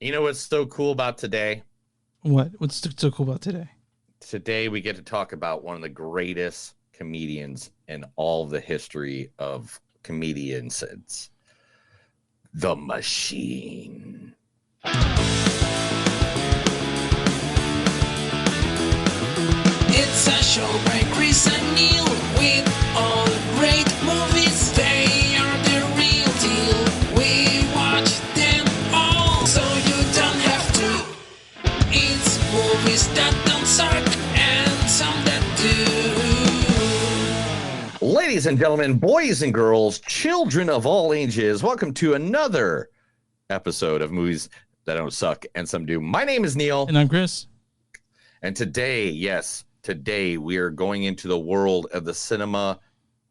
You know what's so cool about today? What? What's so cool about today? Today we get to talk about one of the greatest comedians in all the history of comedians. It's The Machine. It's a show by Chris and Neil with all great movies. They are the real deal. We watch them all, so you don't have to. It's movies that don't suck and some that do. Ladies and gentlemen, boys and girls, children of all ages, welcome to another episode of Movies That Don't Suck and Some Do. My name is Neil. And I'm Chris. And today, today we are going into the world of the cinema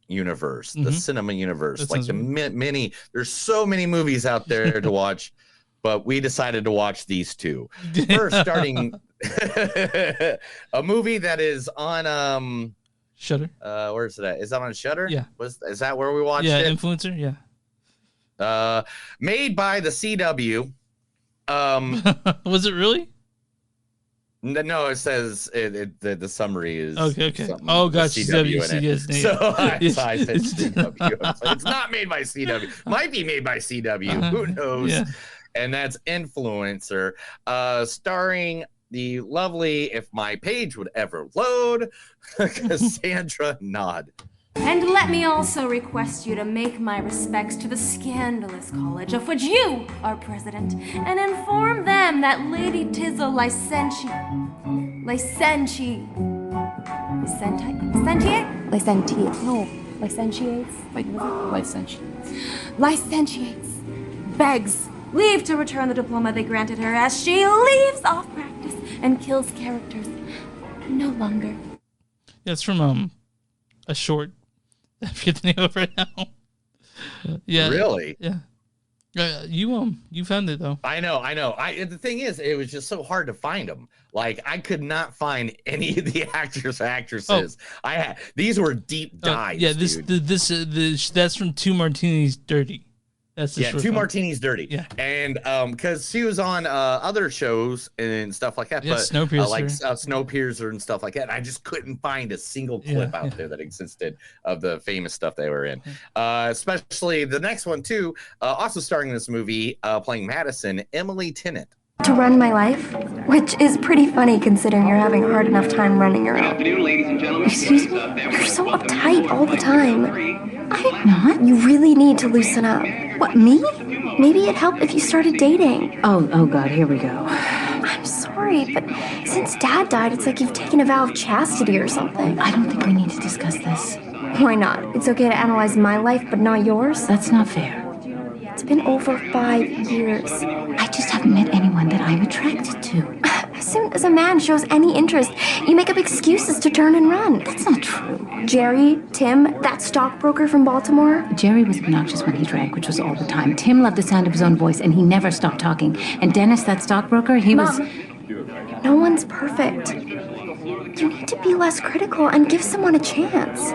universe. The cinema universe. That like the many, there's so many movies out there to watch, but we decided to watch these two. First, starting a movie that is on Shudder. Where's it at? Is that on Shudder? Yeah. Is that where we watched it? Influencer, yeah. Made by the CW. Was it really? No, it says the summary is okay. Oh, gotcha. CW in it. So I said It's- CW. It's not made by CW. Might be made by CW. Who knows? Yeah. And that's Influencer, starring the lovely, if my page would ever load, Cassandra Naud. And let me also request you to make my respects to the scandalous college of which you are president, and inform them that Lady Tizzle licentiates begs leave to return the diploma they granted her as she leaves off practice and kills characters no longer. Yeah, it's from a short. I forget the name of it right now. Yeah. Really? Yeah. You found it though. I know. The thing is, it was just so hard to find them. Like, I could not find any of the actors or actresses. These were deep dives. Yeah, dude. that's from Two Martinis Dirty. That's the short Two film. Martinis Dirty. Yeah. And because she was on other shows and stuff like that, Yeah, but Snowpiercer. like Snowpiercer and stuff like that. I just couldn't find a single clip out there that existed of the famous stuff they were in. Especially the next one too, also starring in this movie, playing Madison, Emily Tennant. To run my life, which is pretty funny considering you're having a hard enough time running your own. Good afternoon, ladies and gentlemen. Excuse me? You're so uptight all the time. I'm not. You really need to loosen up. What, me? Maybe it'd help if you started dating. Oh God, here we go. I'm sorry, but since Dad died, it's like you've taken a vow of chastity or something. I don't think we need to discuss this. Why not? It's okay to analyze my life, but not yours? That's not fair. It's been over 5 years. I just haven't met anyone that I'm attracted to. As soon as a man shows any interest, you make up excuses to turn and run. That's not true. Jerry, Tim, that stockbroker from Baltimore. Jerry was obnoxious when he drank, which was all the time. Tim loved the sound of his own voice, and he never stopped talking. And Dennis, that stockbroker, he was... Mom, no one's perfect. You need to be less critical and give someone a chance.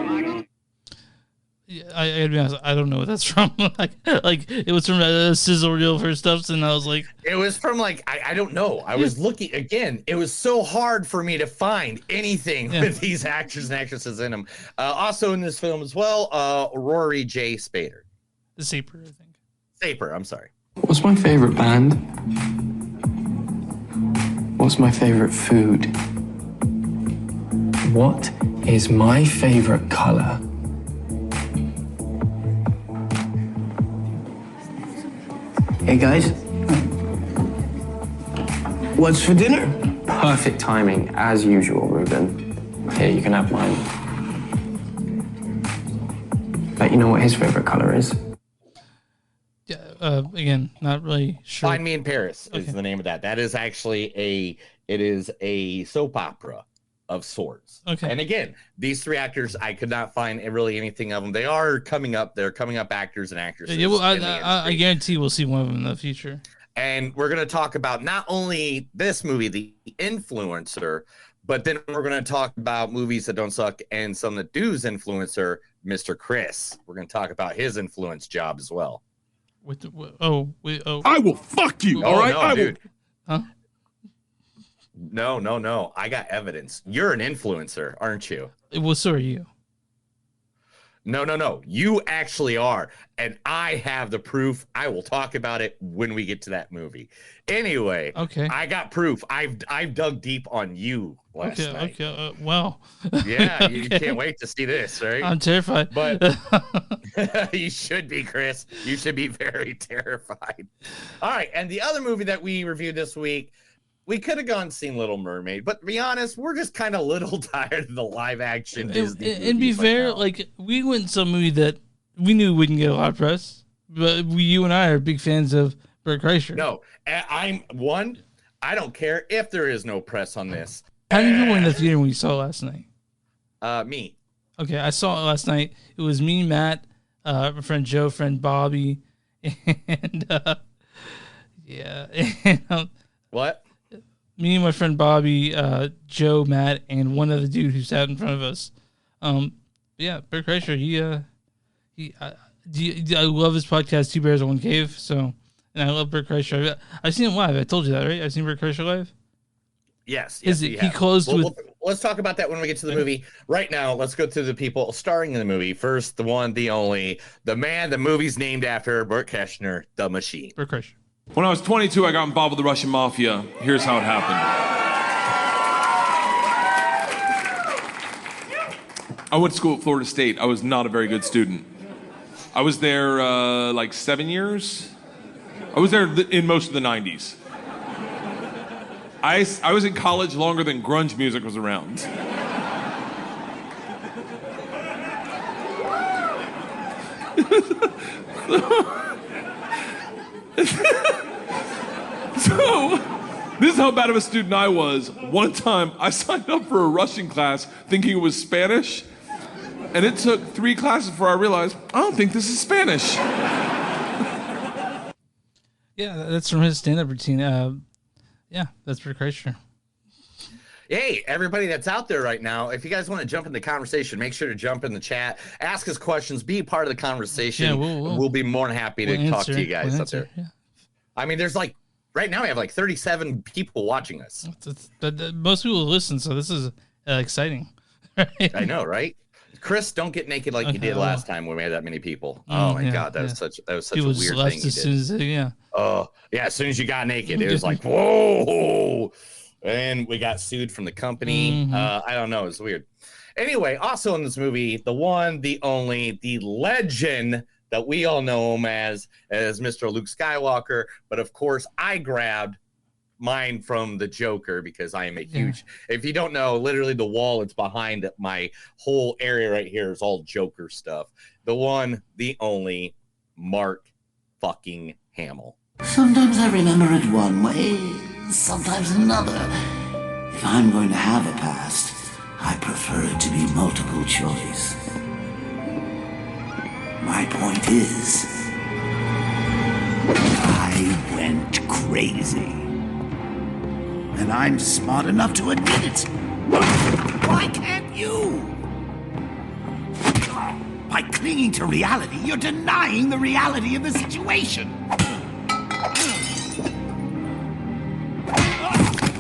Yeah, I gotta be honest, I don't know what that's from. like it was from Sizzle Reel for stuff, and I was like, it was from I don't know. I was looking again. It was so hard for me to find anything with these actors and actresses in them. Also in this film as well, Rory J. Spader. The Saper, I think. Saper, I'm sorry. What's my favorite band? What's my favorite food? What is my favorite color? Hey guys, what's for dinner? Perfect timing, as usual, Ruben. Here, you can have mine. But you know what his favorite color is? Yeah, again, not really sure. Find Me in Paris is the name of that. That is actually a soap opera of sorts. Okay. And again, these three actors, I could not find really anything of them. They are coming up. They're coming up actors and actresses. Yeah, well, I guarantee we'll see one of them in the future. And we're going to talk about not only this movie, The Influencer, but then we're going to talk about movies that don't suck and some that do's influencer, Mr. Chris. We're going to talk about his influence job as well. I will fuck you. All right, no, dude. Huh? No. I got evidence. You're an influencer, aren't you? Well, so are you. No. You actually are. And I have the proof. I will talk about it when we get to that movie. Anyway, okay. I got proof. I've dug deep on you last night. Okay. Well. Yeah, you can't wait to see this, right? I'm terrified. But you should be, Chris. You should be very terrified. All right. And the other movie that we reviewed this week, we could have gone and seen Little Mermaid, but to be honest, we're just kind of a little tired of the live action Disney. And be fair, like we went and saw a movie that we knew wouldn't get a lot of press, but you and I are big fans of Bert Kreischer. No, I don't care if there is no press on this. How many people were in the theater when you saw it last night? Me. Okay, I saw it last night. It was me, Matt, my friend Joe, friend Bobby, and What? Me and my friend Bobby, Joe, Matt, and one other dude who sat in front of us. Yeah, Bert Kreischer. I love his podcast, Two Bears in One Cave. So, and I love Bert Kreischer. I've seen him live. I told you that, right? I've seen Bert Kreischer live. Yes. He closed with. Let's talk about that when we get to the movie. Right now, let's go to the people starring in the movie. First, the one, the only, the man the movie's named after, Bert Kreischer, the Machine. Bert Kreischer. When I was 22, I got involved with the Russian mafia. Here's how it happened. I went to school at Florida State. I was not a very good student. I was there like 7 years. I was there in most of the 90s. I was in college longer than grunge music was around. So, this is how bad of a student I was. One time, I signed up for a Russian class thinking it was Spanish, and it took 3 classes before I realized, I don't think this is Spanish. Yeah, that's from his stand-up routine. Yeah, that's Bert Kreischer. Hey, everybody that's out there right now, if you guys want to jump in the conversation, make sure to jump in the chat, ask us questions, be part of the conversation. Yeah, we'll be more than happy to talk to you guys up there. Yeah. I mean, there's like, right now we have like 37 people watching us. Most people listen, so this is exciting. Right? I know, right? Chris, don't get naked like you did last time when we had that many people. Oh my God, that was such a weird thing you did. Oh yeah, as soon as you got naked, it was like whoa, and we got sued from the company. I don't know, it's weird. Anyway, also in this movie, the one, the only, the legend that we all know him as Mr. Luke Skywalker, but of course I grabbed mine from the Joker because I am a huge, if you don't know, literally the wall it's behind my whole area right here is all Joker stuff. The one, the only, Mark fucking Hamill. Sometimes I remember it one way, sometimes another. If I'm going to have a past, I prefer it to be multiple choice. My point is, I went crazy. And I'm smart enough to admit it. Why can't you? By clinging to reality, you're denying the reality of the situation.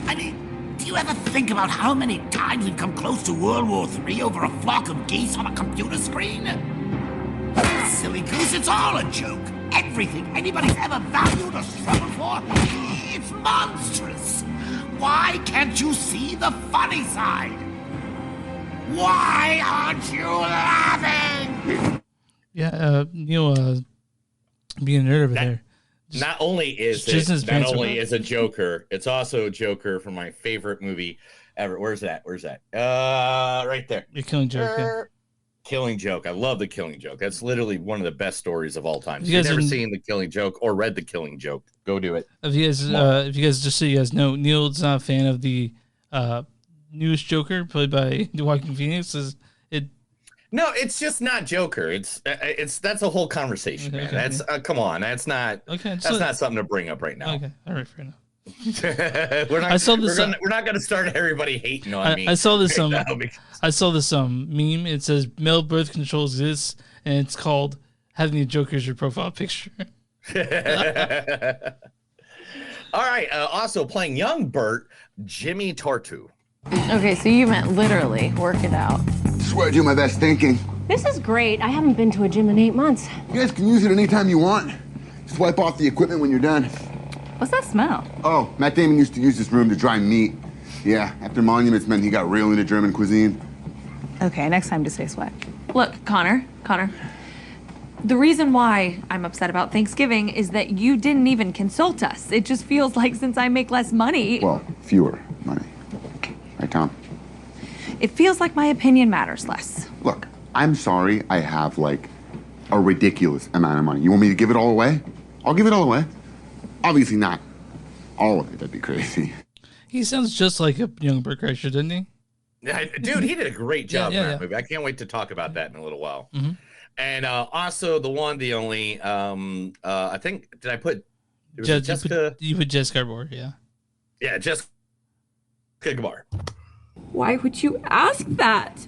I mean, do you ever think about how many times we've come close to World War III over a flock of geese on a computer screen? Silly goose, it's all a joke. Everything anybody's ever valued or struggled for, it's monstrous. Why can't you see the funny side? Why aren't you laughing? Yeah, Neil, being a nerd over there. Not only is it not only is a Joker, it's also a Joker from my favorite movie ever. Where's that? Right there. The Killing Joke. Yeah. Killing Joke. I love The Killing Joke. That's literally one of the best stories of all time. If you've never seen The Killing Joke or read The Killing Joke, go do it. If you guys, just so you guys know, Neil's not a fan of the newest Joker played by Joaquin Phoenix. No, it's just not Joker. It's that's a whole conversation, man. That's come on. That's not not something to bring up right now. Okay, all right, fair enough. we're not going to start everybody hating on me. I saw this meme. It says male birth control exists, and it's called having a Joker as your profile picture. All right. Also playing young Bert, Jimmy Tortu. Okay, so you meant literally work it out. Swear I do my best thinking. This is great. I haven't been to a gym in 8 months. You guys can use it anytime you want. Just wipe off the equipment when you're done. What's that smell? Oh, Matt Damon used to use this room to dry meat. Yeah, after Monuments Men, he got real into German cuisine. Okay, next time just say sweat. Look, Connor, the reason why I'm upset about Thanksgiving is that you didn't even consult us. It just feels like since I make less money... Well, fewer money. Right, Tom? It feels like my opinion matters less. Look, I'm sorry I have, like, a ridiculous amount of money. You want me to give it all away? I'll give it all away. Obviously not all of it. That'd be crazy. He sounds just like a young Bert Kreischer, doesn't he? Yeah, dude, he did a great job in that movie. I can't wait to talk about that in a little while. Mm-hmm. And also the one, the only, I think, did I put Jessica? You put Jessica Gabor, yeah. Yeah, Jessica Gabor. Why would you ask that?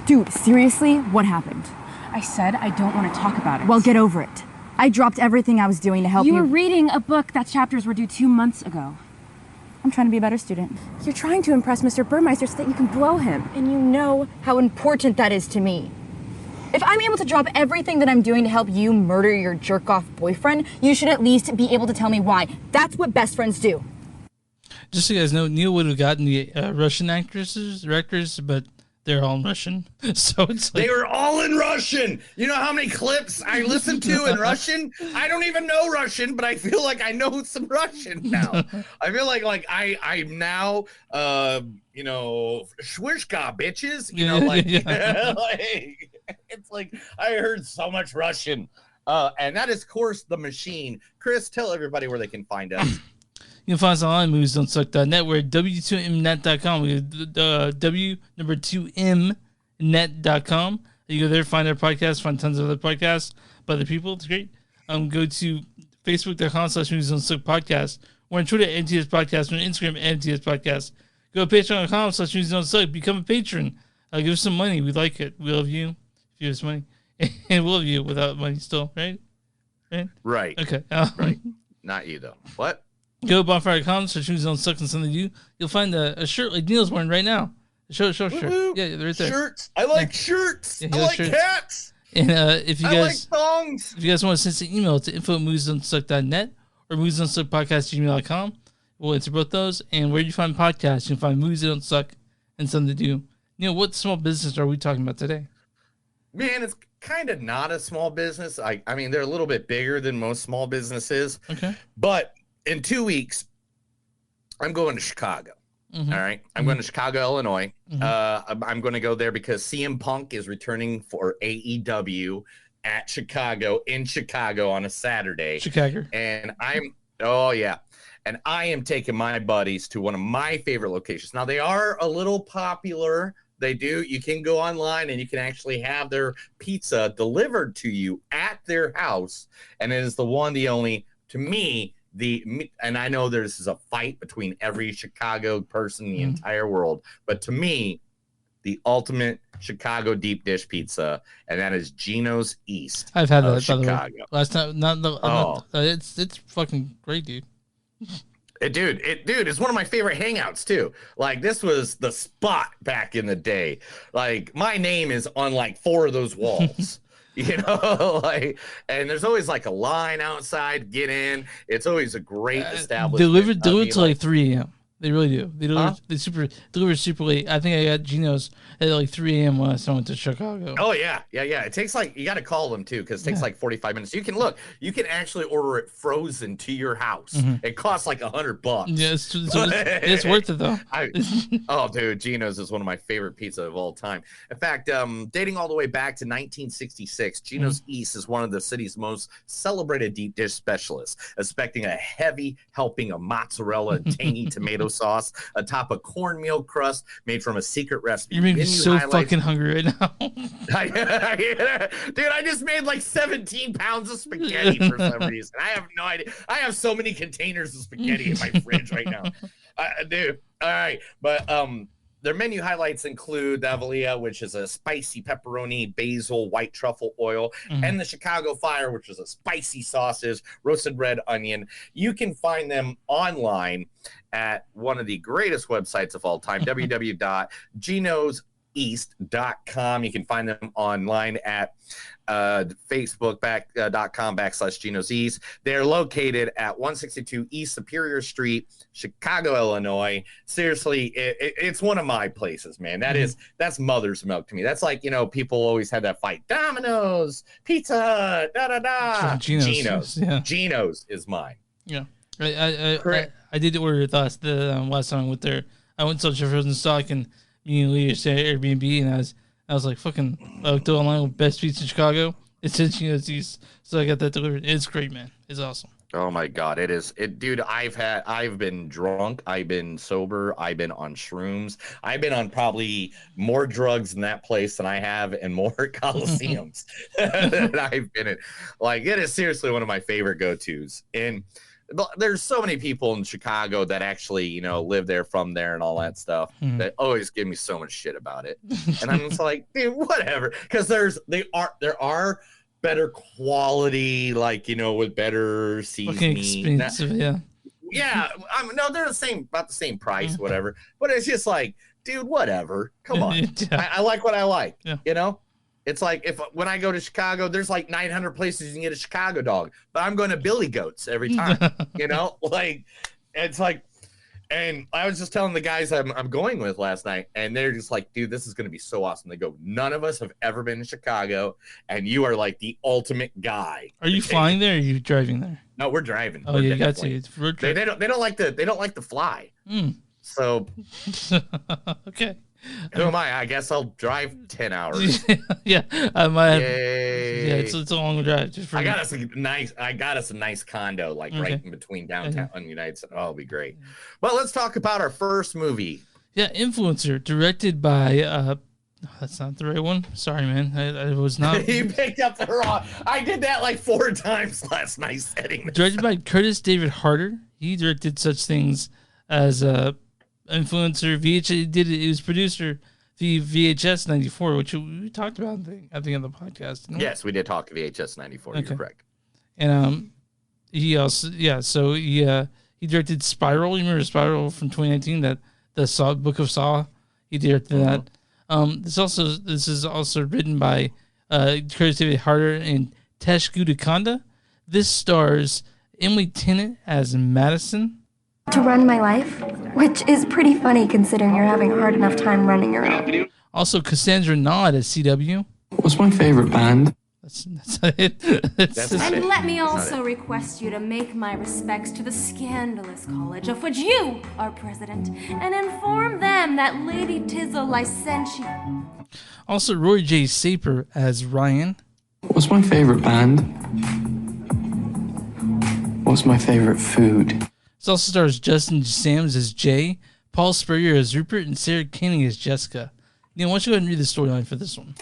Dude, seriously, what happened? I said I don't want to talk about it. Well, get over it. I dropped everything I was doing to help you. You were reading a book that chapters were due 2 months ago. I'm trying to be a better student. You're trying to impress Mr. Burmeister so that you can blow him. And you know how important that is to me. If I'm able to drop everything that I'm doing to help you murder your jerk-off boyfriend, you should at least be able to tell me why. That's what best friends do. Just so you guys know, Neil would have gotten the Russian directors, but they're all in Russian. So it's like... They were all in Russian. You know how many clips I listened to in Russian? I don't even know Russian, but I feel like I know some Russian now. I feel like I'm now, you know, Shwishka bitches. You know, like, like it's like I heard so much Russian. And that is, of course, The Machine. Chris, tell everybody where they can find us. You can find us online at moviesdontsuck.net. We're at w2mnet.com. We w2mnet.com. You go there, find our podcast, find tons of other podcasts by other people. It's great. Go to facebook.com/moviesdontsuck podcast. We're on Twitter at MTS Podcast. We're on Instagram at MTS Podcast. Go to patreon.com/moviesdontsuck. Become a patron. Give us some money. We like it. We love you. If you give us money. And we love you without money still, right? Right. Okay. Right. Not you, though. What? Go to bonfire.com, search Movies Don't Suck and something to do. You'll find a shirt like Neil's wearing right now. Show shirt. Yeah, they're right there. Shirts. I like shirts. Yeah, I like shirts. cats. And if you I guys like thongs. If you guys want to send an email to info@moviesdon'tsuck.net or moviesdon'tsuck@gmail.com, we'll answer both those. And where you find podcasts, you can find Movies Don't Suck and something to do. Neil, what small business are we talking about today? Man, it's kind of not a small business. I mean, they're a little bit bigger than most small businesses. Okay. But in 2 weeks, I'm going to Chicago. Mm-hmm. All right. I'm going to Chicago, Illinois. Mm-hmm. I'm going to go there because CM Punk is returning for AEW at Chicago, in Chicago on a Saturday. Chicago. And I am taking my buddies to one of my favorite locations. Now, they are a little popular. You can go online and you can actually have their pizza delivered to you at their house. And it is the one, the only, to me, and I know this is a fight between every Chicago person in the entire world, but to me, the ultimate Chicago deep dish pizza, and that is Gino's East. I've had that, Chicago. by the way. Last time, it's fucking great, dude. Dude, it's one of my favorite hangouts too. Like, this was the spot back in the day. Like, my name is on like 4 of those walls. You know, like, and there's always like a line outside. Get in. It's always a great establishment. Delivered till like 3 a.m. They really do. They deliver super late. I think I got Gino's at like 3 a.m. when I went to Chicago. Oh yeah. It takes like, you got to call them too, because it takes like 45 minutes. You can actually order it frozen to your house. Mm-hmm. It costs like $100. Yeah, it's worth it though. Oh, dude, Gino's is one of my favorite pizza of all time. In fact, dating all the way back to 1966, Gino's East is one of the city's most celebrated deep dish specialists, expecting a heavy helping of mozzarella and tangy tomato sauce atop a cornmeal crust made from a secret recipe. You're making me so fucking hungry right now. Dude, I just made like 17 pounds of spaghetti for some reason. I have no idea. I have so many containers of spaghetti in my fridge right now. Dude, all right. But Their menu highlights include the Avalia, which is a spicy pepperoni, basil, white truffle oil, and the Chicago Fire, which is a spicy sausage, roasted red onion. You can find them online at one of the greatest websites of all time, www.genoseast.com. You can find them online at facebook.com/Geno's. They're located at 162 East Superior Street, Chicago, Illinois. Seriously, it's one of my places, man. That's mother's milk to me. That's like, people always had that fight. Domino's, Pizza, Geno's. Yeah. Geno's is mine. Yeah. I did order it last time I went there. I went to frozen stock and me and Leah stayed at Airbnb, and I was like, fucking, I looked online with best pizza in Chicago. It said Geno's East, so I got that delivered. It's great, man. It's awesome. Oh my God, it is. Dude, I've been drunk, I've been sober, I've been on shrooms, I've been on probably more drugs in that place than I have in more coliseums that I've been in. Like, it is seriously one of my favorite go-tos. And there's so many people in Chicago that actually, live there, from there, and all that stuff that always give me so much shit about it. And I'm just like, dude, whatever. Because there are better quality, like, with better seasoning. Expensive, yeah. Yeah, no, they're about the same price, whatever. But it's just like, dude, whatever. Come on. I like what I like. Yeah. It's like when I go to Chicago, there's like 900 places you can get a Chicago dog, but I'm going to Billy Goats every time. Like, it's like, and I was just telling the guys I'm going with last night, and they're just like, dude, this is going to be so awesome. They go, none of us have ever been to Chicago, and you are like the ultimate guy. Are you flying there, or are you driving there? No, we're driving. Oh, yeah, you got to. It's road trip. They don't like to fly. So okay. Who am I? I guess I'll drive 10 hours. Yeah, I might have. Yay. Yeah, it's a long drive. Just for I got us a nice condo, like right in between downtown and United States. Oh, it'll be great. Well, let's talk about our first movie. Yeah, Influencer, directed by that's not the right one. Sorry, man. I was not. You picked up the wrong. I did that like 4 times last night setting this directed up. by Kurtis David Harder. He directed such things as Influencer, VHS. He was producer VHS 94, which we talked about. I think on the podcast. Yes, we did talk VHS 94. Okay. You're correct. And he also so he directed Spiral. You remember Spiral from 2019? That the Saw Book of Saw. He directed that. This is also written by Kurtis David Harder and Tesh Guttikonda. This stars Emily Tennant as Madison. To run my life, which is pretty funny considering you're having a hard enough time running your own. Also, Cassandra Naud as CW. What's my favorite band? That's not it. And let me also request you to make my respects to the scandalous college of which you are president, and inform them that Lady Tizzle licentiate. Also, Rory J. Saper as Ryan. What's my favorite band? What's my favorite food? This also stars Justin Sams as Jay, Paul Spurrier as Rupert, and Sara Canning as Jessica. Why don't you go ahead and read the storyline for this one?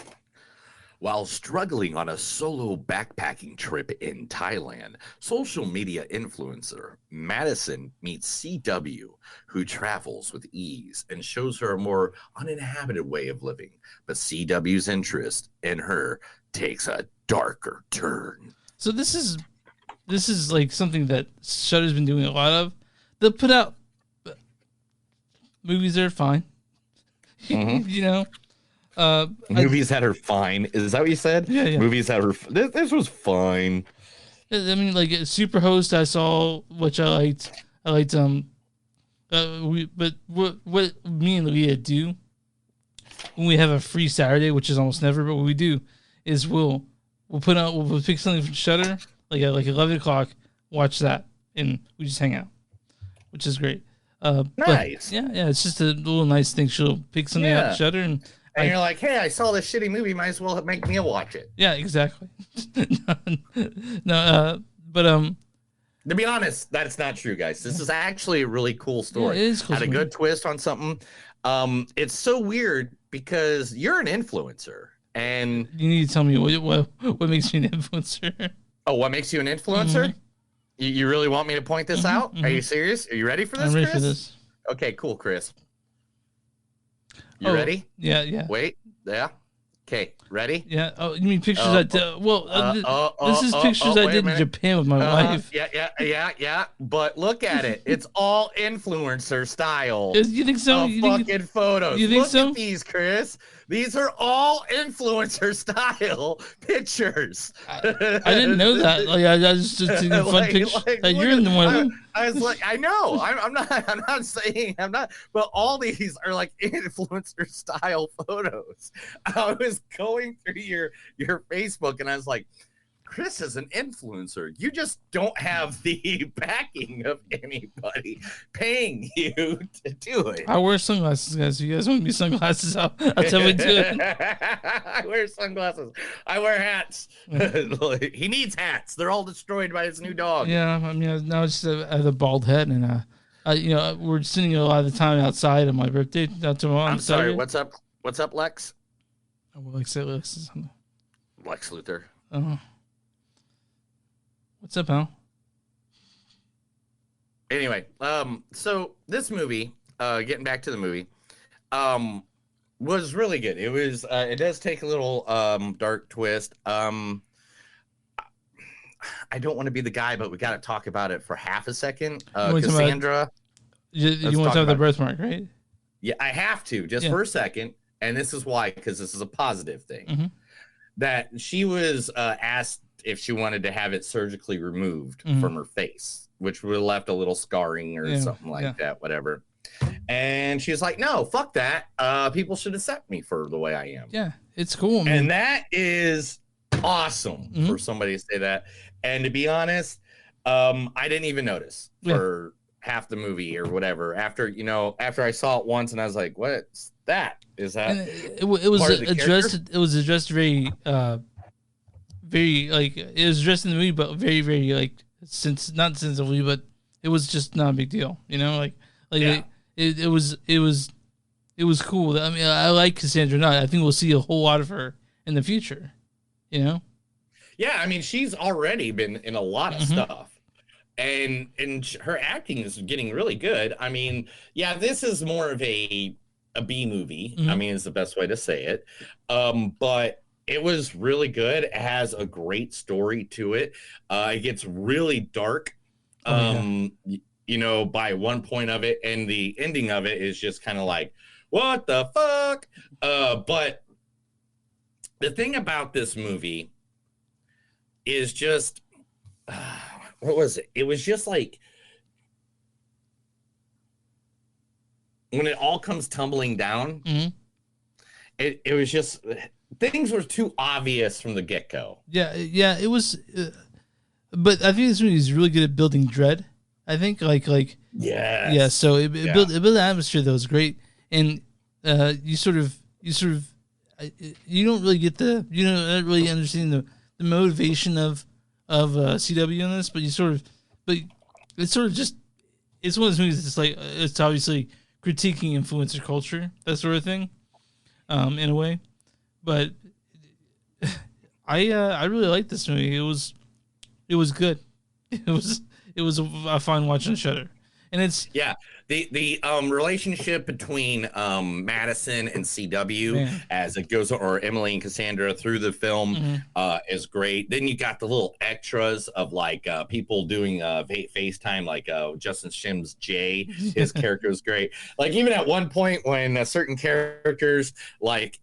While struggling on a solo backpacking trip in Thailand, social media influencer Madison meets CW, who travels with ease and shows her a more uninhabited way of living. But CW's interest in her takes a darker turn. So this is like something that Shudder's been doing a lot of. They'll put out movies that are fine. Movies that are fine. Is that what you said? Yeah. Movies that are this was fine. I mean, like Superhost, I saw, which I liked. But what me and Leah do when we have a free Saturday, which is almost never, but what we do is we'll pick something from Shudder, like at 11 o'clock, watch that, and we just hang out, which is great. Nice. Yeah, it's just a little nice thing. She'll pick something out of Shudder, and you're like, hey, I saw this shitty movie, might as well make me watch it. Yeah, exactly. To be honest, that's not true, guys. This is actually a really cool story. Yeah, it is cool. Had a good twist on something. It's so weird because you're an influencer, and you need to tell me what makes you an influencer. Oh, what makes you an influencer? Mm-hmm. You really want me to point this out? Mm-hmm. Are you serious? Are you ready for this, I'm ready Chris? for this. Okay, cool, Chris. You ready? Yeah. Wait. Yeah. Okay. Ready? Yeah. Oh, you mean pictures I did? This is pictures I did in Japan with my wife. Yeah. But look at it. It's all influencer style. You think so? Fucking photos. You think look so? At these, Chris. These are all influencer style pictures. I didn't know that. Like, I just taking fun pictures. You're in one of them. I was like, I know. I'm not saying I'm not. But all these are like influencer style photos. I was going through your Facebook and I was like, Chris is an influencer. You just don't have the backing of anybody paying you to do it. I wear sunglasses, guys. If you guys want me sunglasses, I'll tell you to it. I wear sunglasses. I wear hats. He needs hats. They're all destroyed by his new dog. Yeah, I mean, now it's I have a bald head, and we're sitting a lot of the time outside on my birthday. I'm sorry. What's up? What's up, Lex? Lex Luthor. Oh. What's up, Al? Anyway, so this movie, getting back to the movie, was really good. It was, it does take a little dark twist. I don't want to be the guy, but we got to talk about it for half a second. Cassandra. You want to talk about the birthmark, right? Yeah, I have to just for a second, and this is why, because this is a positive thing. Mm-hmm. That she was asked if she wanted to have it surgically removed from her face, which would have left a little scarring or something like that, whatever. And she was like, no, fuck that. People should accept me for the way I am. Yeah, it's cool. Man. And that is awesome for somebody to say that. And to be honest, I didn't even notice for half the movie or whatever. After I saw it once and I was like, what's that? Is that it was addressed? It was addressed very like it was addressed in the movie, but very, very like not sensibly, but it was just not a big deal, it was cool. I mean, I like Cassandra Naud. I think we'll see a whole lot of her in the future, Yeah, I mean, she's already been in a lot of stuff, and her acting is getting really good. I mean, this is more of a B movie. I mean, is the best way to say it. But it was really good. It has a great story to it. It gets really dark, by one point of it, and the ending of it is just kind of like, what the fuck? But the thing about this movie is just, what was it? It was just like, when it all comes tumbling down, it was just, things were too obvious from the get-go. Yeah, it was. But I think this movie is really good at building dread. I think, So it built the atmosphere that was great, and you don't really get you don't really understand the motivation of CW in this, but it's one of those movies that's like, it's obviously critiquing influencer culture, that sort of thing, in a way. But I really liked this movie. It was good. It was a fun watch on Shudder, and it's the relationship between Madison and CW as it goes, or Emily and Cassandra through the film is great. Then you got the little extras of like people doing FaceTime, like Justin Shim's Jay. His character was great. Like even at one point when certain characters like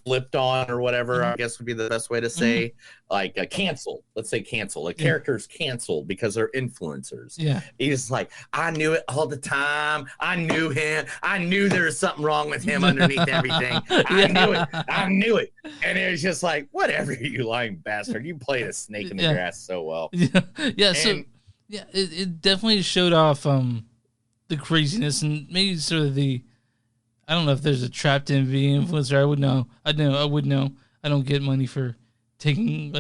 flipped on or whatever, I guess would be the best way to say, like cancel. Let's say cancel. A character's canceled because they're influencers. Yeah, he's like, I knew it all the time. I knew him. I knew there was something wrong with him underneath everything. I knew it. And it was just like, whatever, you lying bastard. You played a snake in the grass so well. It definitely showed off the craziness and maybe sort of the, I don't know if there's a trapped in being influencer. I would know. I would know. I don't get money for taking,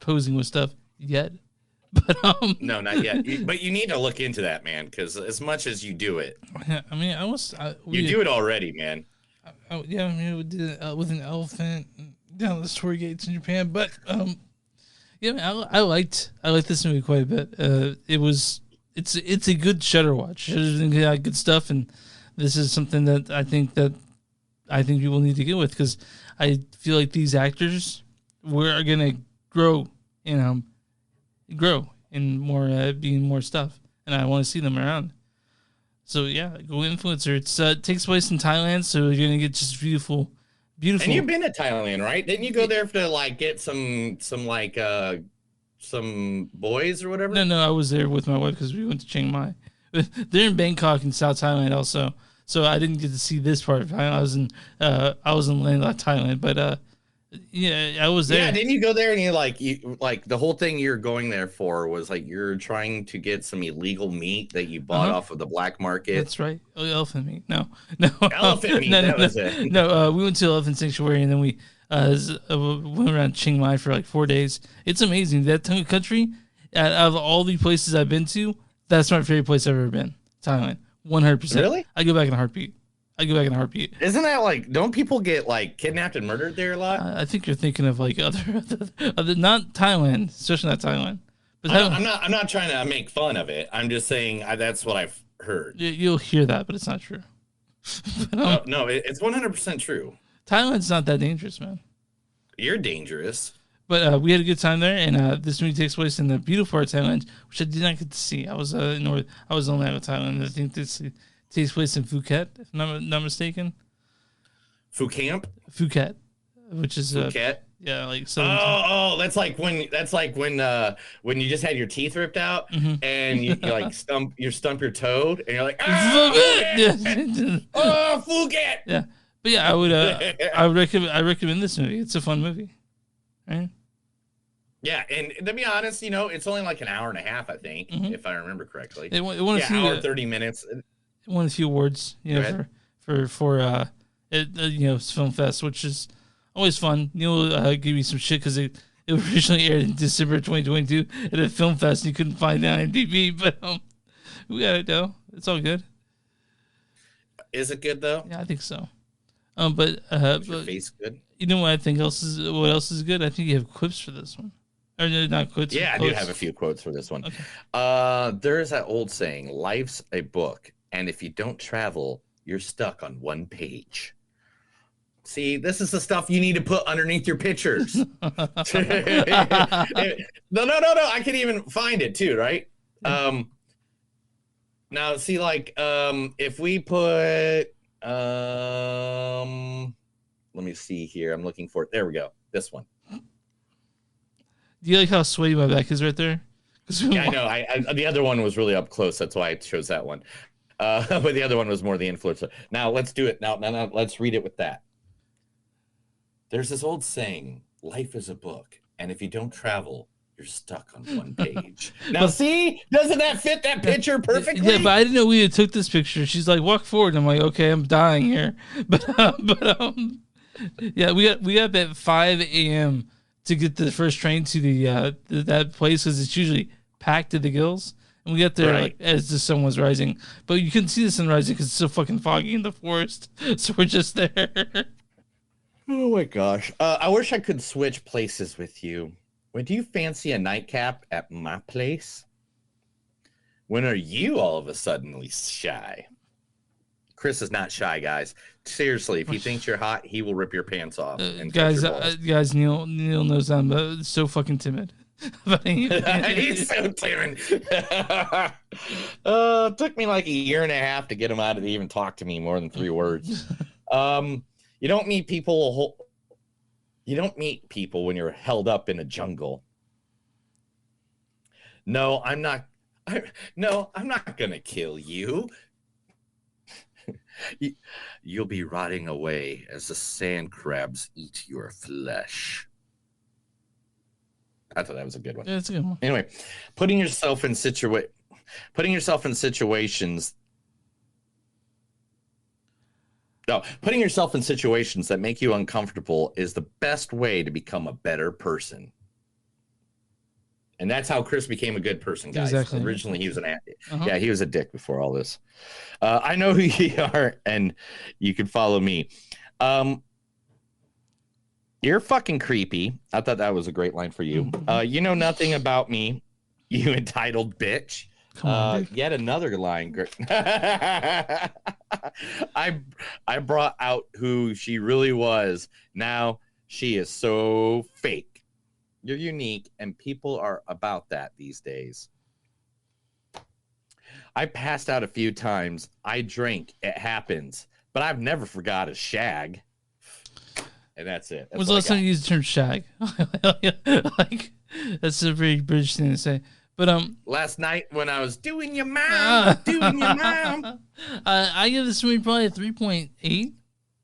posing with stuff yet. But no, not yet. But you need to look into that, man, because as much as you do it, I mean, you do it already, man. We did it with an elephant down the story gates in Japan. But I liked this movie quite a bit. It's a good Shudder watch. Shudder's got good stuff, and this is something that I think people need to get with, because I feel like these actors are gonna grow in more being more stuff, and I want to see them around. So yeah, go influencer. It takes place in Thailand, so you're gonna get just beautiful. And you've been to Thailand, right? Didn't you go there to like get some boys or whatever? No, I was there with my wife because we went to Chiang Mai. They're in Bangkok and South Thailand also, so I didn't get to see this part of Thailand. I was in landlocked Thailand, but yeah, I was there. Yeah, didn't you go there and you the whole thing you're going there for was like you're trying to get some illegal meat that you bought off of the black market? That's right. Oh, elephant meat. No. Elephant meat. That was it. No, we went to Elephant Sanctuary and then we went around Chiang Mai for like 4 days. It's amazing. That country, out of all the places I've been to, that's my favorite place I've ever been. Thailand. 100%. Really? I go back in a heartbeat. Isn't that like, don't people get like kidnapped and murdered there a lot? I think you're thinking of like other not Thailand, especially not Thailand. But I'm not trying to make fun of it. I'm just saying that's what I've heard. You'll hear that, but it's not true. No, it's 100% true. Thailand's not that dangerous, man. You're dangerous. But we had a good time there, and this movie takes place in the beautiful part of Thailand, which I did not get to see. I was only out of Thailand. I think this takes place in Phuket, if I'm not mistaken. Phuket, which is Phuket. Yeah, like that's like when you just had your teeth ripped out and you like stump your toad and you're like Phuket. Yeah, but yeah, I recommend this movie. It's a fun movie, right? Yeah, and to be honest, it's only like an hour and a half, I think, if I remember correctly. It won hour 30 minutes. It won a few awards, for film fest, which is always fun. Neil gave me some shit because it originally aired in December 2022 at a film fest and you couldn't find it on IMDb, but we got it though. It's all good. Is it good though? Yeah, I think so. Is your face good? You know what I think what else is good? I think you have clips for this one. Or not quotes. Yeah, I do have a few quotes for this one. Okay. There's that old saying, life's a book, and if you don't travel, you're stuck on one page. See, this is the stuff you need to put underneath your pictures. No, I can even find it too, right? Now, see, like, if we put, let me see here. I'm looking for it. There we go. This one. Do you like how sweaty my back is right there? Yeah, I know. I the other one was really up close. That's why I chose that one. But the other one was more the influencer. Now let's do it. Now let's read it with that. There's this old saying, life is a book, and if you don't travel, you're stuck on one page. Now, see? Doesn't that fit that picture perfectly? Yeah, but I didn't know we had took this picture. She's like, walk forward. I'm like, okay, I'm dying here. But yeah, we got at 5 a.m. to get the first train to that place because it's usually packed to the gills. And we got there like, as the sun was rising. But you couldn't see the sun rising because it's so fucking foggy in the forest. So we're just there. Oh, my gosh. I wish I could switch places with you. Would you fancy a nightcap at my place? When are you all of a sudden shy? Chris is not shy, guys. Seriously, if he thinks you're hot, he will rip your pants off. And guys, Neil knows I'm so fucking timid. He's so timid. It took me like a year and a half to get him out to even talk to me more than 3 words. You don't meet people. You don't meet people when you're held up in a jungle. No, I'm not. I'm not gonna kill you. You'll be rotting away as the sand crabs eat your flesh. I thought that was a good one. Yeah, it's a good one. Anyway, putting yourself in situations. Putting yourself in situations that make you uncomfortable is the best way to become a better person. And that's how Chris became a good person, guys. Exactly. Originally, he was yeah, he was a dick before all this. I know who you are, and you can follow me. You're fucking creepy. I thought that was a great line for you. You know nothing about me, you entitled bitch. Come on, Dick. Yet another line. I brought out who she really was. Now she is so fake. You're unique, and people are about that these days. I passed out a few times. I drank. It happens. But I've never forgot a shag. And that's it. When was the last time you used the term shag? Like, that's a very British thing to say. But last night when I was doing your mom, I give this movie probably a 3.8,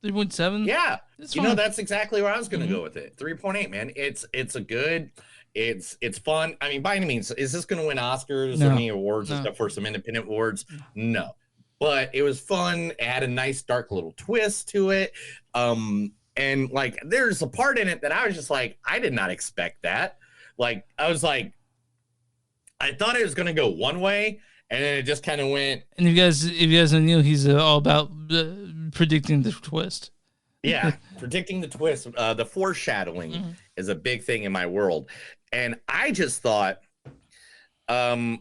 3.7. Yeah, it's you fine. know, that's exactly where I was going to go with it. 3.8, man. It's a good. It's fun. I mean, by any means, is this going to win Oscars or any awards and stuff for some independent awards? No, but it was fun. It had a nice dark little twist to it. And like, there's a part in it that I was just like, I did not expect that. Like, I was like, I thought it was going to go one way, and then it just kind of went. And if you guys know Neil, he's all about predicting the twist. Yeah, predicting the twist. The foreshadowing is a big thing in my world. And I just thought, man,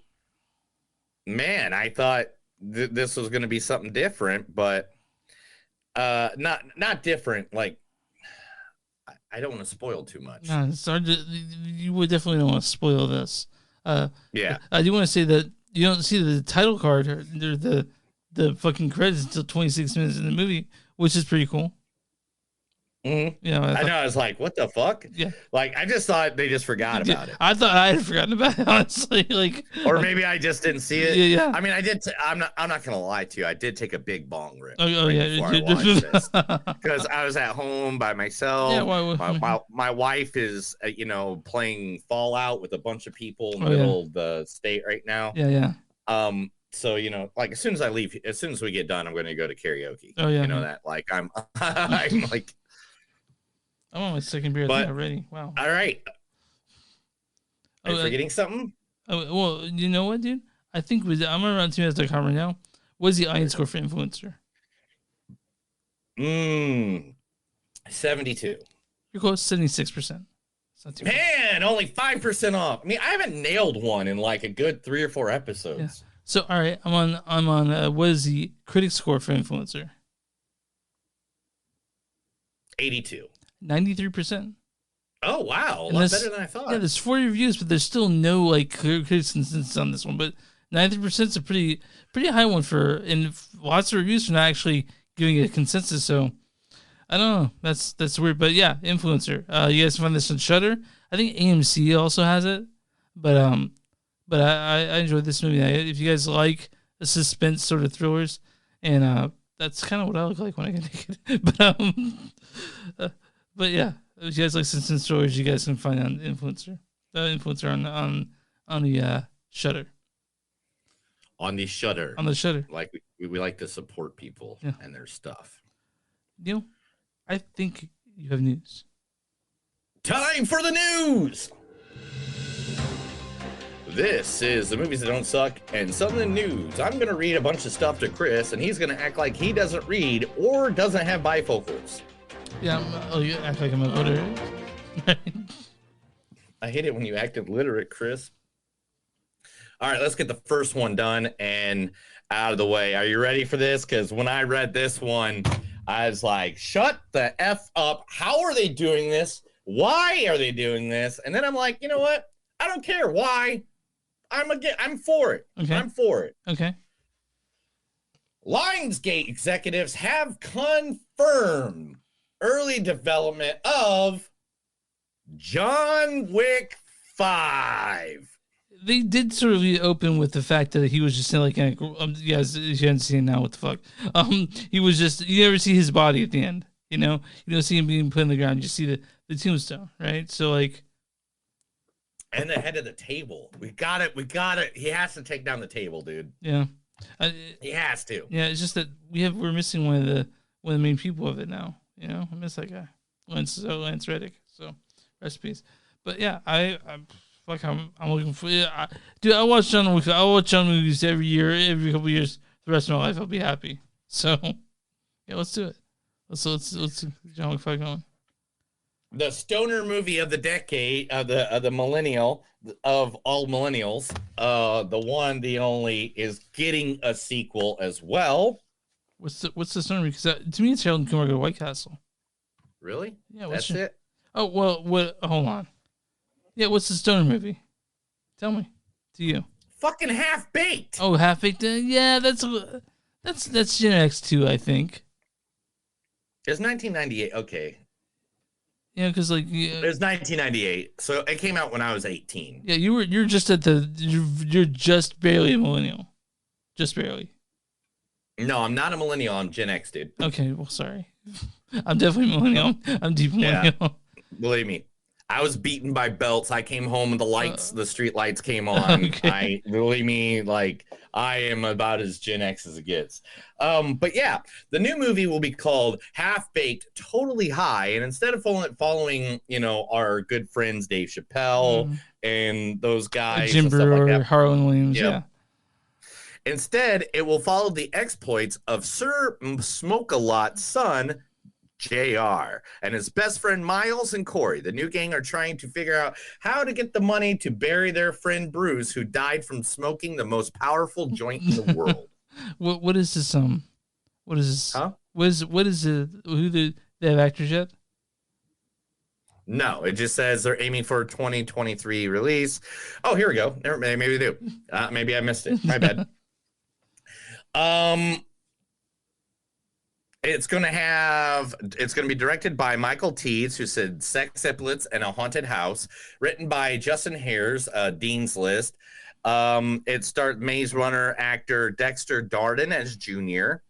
I thought this was going to be something different, but not different. Like, I don't want to spoil too much. No, it's hard to, you would definitely don't want to spoil this. Yeah, I do want to say that you don't see the title card or the fucking credits until 26 minutes in the movie, which is pretty cool. Mm-hmm. You know, I know. I was like, "What the fuck?" Yeah, like I just thought they just forgot about it. I thought I had forgotten about it, honestly. Like, or maybe I just didn't see it. Yeah. I mean, I did. I'm not gonna lie to you. I did take a big bong rip. Oh yeah, before I watched this because I was at home by myself. Yeah, my wife is playing Fallout with a bunch of people in the middle of the state right now. Yeah. So like as soon as we get done, I'm going to go to karaoke. Oh yeah, you know that. Like I'm like. I'm on my second beer already. Wow. All right. Are you forgetting something? Oh, well, you know what, dude? I think I'm gonna run 2minutes.com right now. What's the audience score for Influencer? 72. You're close, 76%. Man, only 5% off. I mean, I haven't nailed one in like a good 3 or 4 episodes. Yeah. So, all right, I'm on. What is the critic score for Influencer? 82. 93%. Oh wow, a lot better than I thought. Yeah, there's 40 reviews, but there's still no like clear consensus on this one. But 93% is a pretty high one and lots of reviews for not actually giving a consensus. So I don't know. That's weird. But yeah, Influencer. You guys find this on Shudder. I think AMC also has it. But I enjoyed this movie. If you guys like the suspense sort of thrillers, and that's kind of what I look like when I get naked. But yeah, if you guys like suspense stories, you guys can find it on Influencer. On the Shudder. On the Shudder. On the Shudder. Like we like to support people and their stuff. Neil, I think you have news. Time for the news. This is the movies that don't suck and some of the news. I'm going to read a bunch of stuff to Chris, and he's going to act like he doesn't read or doesn't have bifocals. Yeah, you act like I'm illiterate. I hate it when you act illiterate, Chris. All right, let's get the first one done and out of the way. Are you ready for this? Because when I read this one, I was like, shut the F up. How are they doing this? Why are they doing this? And then I'm like, you know what? I don't care why. I'm for it. Okay. I'm for it. Okay. Lionsgate executives have confirmed early development of John Wick 5. They did sort of open with the fact that he was just like, you guys, you haven't seen now, what the fuck? He was just, you never see his body at the end, you don't see him being put in the ground, you see the tombstone, right? So like, and the head of the table. We got it. He has to take down the table, dude. Yeah. He has to. Yeah, it's just that we're missing one of the main people of it now. I miss that guy, Lance Reddick. So recipes, but yeah, I'm looking for. Yeah, dude, I watch John Wick. I watch John movies every year, every couple of years. The rest of my life, I'll be happy. So yeah, let's do it. Let's John Wick 5 going. the stoner movie of the decade, of the millennial, of all millennials, the one, the only, is getting a sequel as well. What's the stoner movie? Because to me, it's Sheldon Cooper White Castle. Really? Yeah, that's it. Oh well, what? Hold on. Yeah, what's the stoner movie? Tell me. To you. Fucking Half Baked. Oh, Half Baked. Yeah, that's Gen X too, I think. It's 1998. Okay. Yeah, because like it was 1998, so it came out when I was 18. Yeah, you're just you're just barely a millennial, just barely. No, I'm not a millennial. I'm Gen X, dude. Okay, well, sorry. I'm definitely millennial. I'm deep millennial. Yeah, believe me. I was beaten by belts. I came home and the street lights came on. Okay. Believe me, like I am about as Gen X as it gets. But yeah, the new movie will be called Half Baked, Totally High, and instead of following, our good friends Dave Chappelle and those guys, Jim and stuff Breuer, like that, Harlan Williams, yeah. Instead, it will follow the exploits of Sir Smoke-a-Lot's son, JR, and his best friend Miles and Corey. The new gang are trying to figure out how to get the money to bury their friend Bruce, who died from smoking the most powerful joint in the world. What is this? What is this? Huh? What is it? They have actors yet? No, it just says they're aiming for a 2023 release. Oh, here we go. Maybe they do. Maybe I missed it. My bad. It's going to be directed by Michael Teeds, who said Sex Epaulets and a Haunted House, written by Justin Hare's Dean's List. It stars Maze Runner actor Dexter Darden as Junior,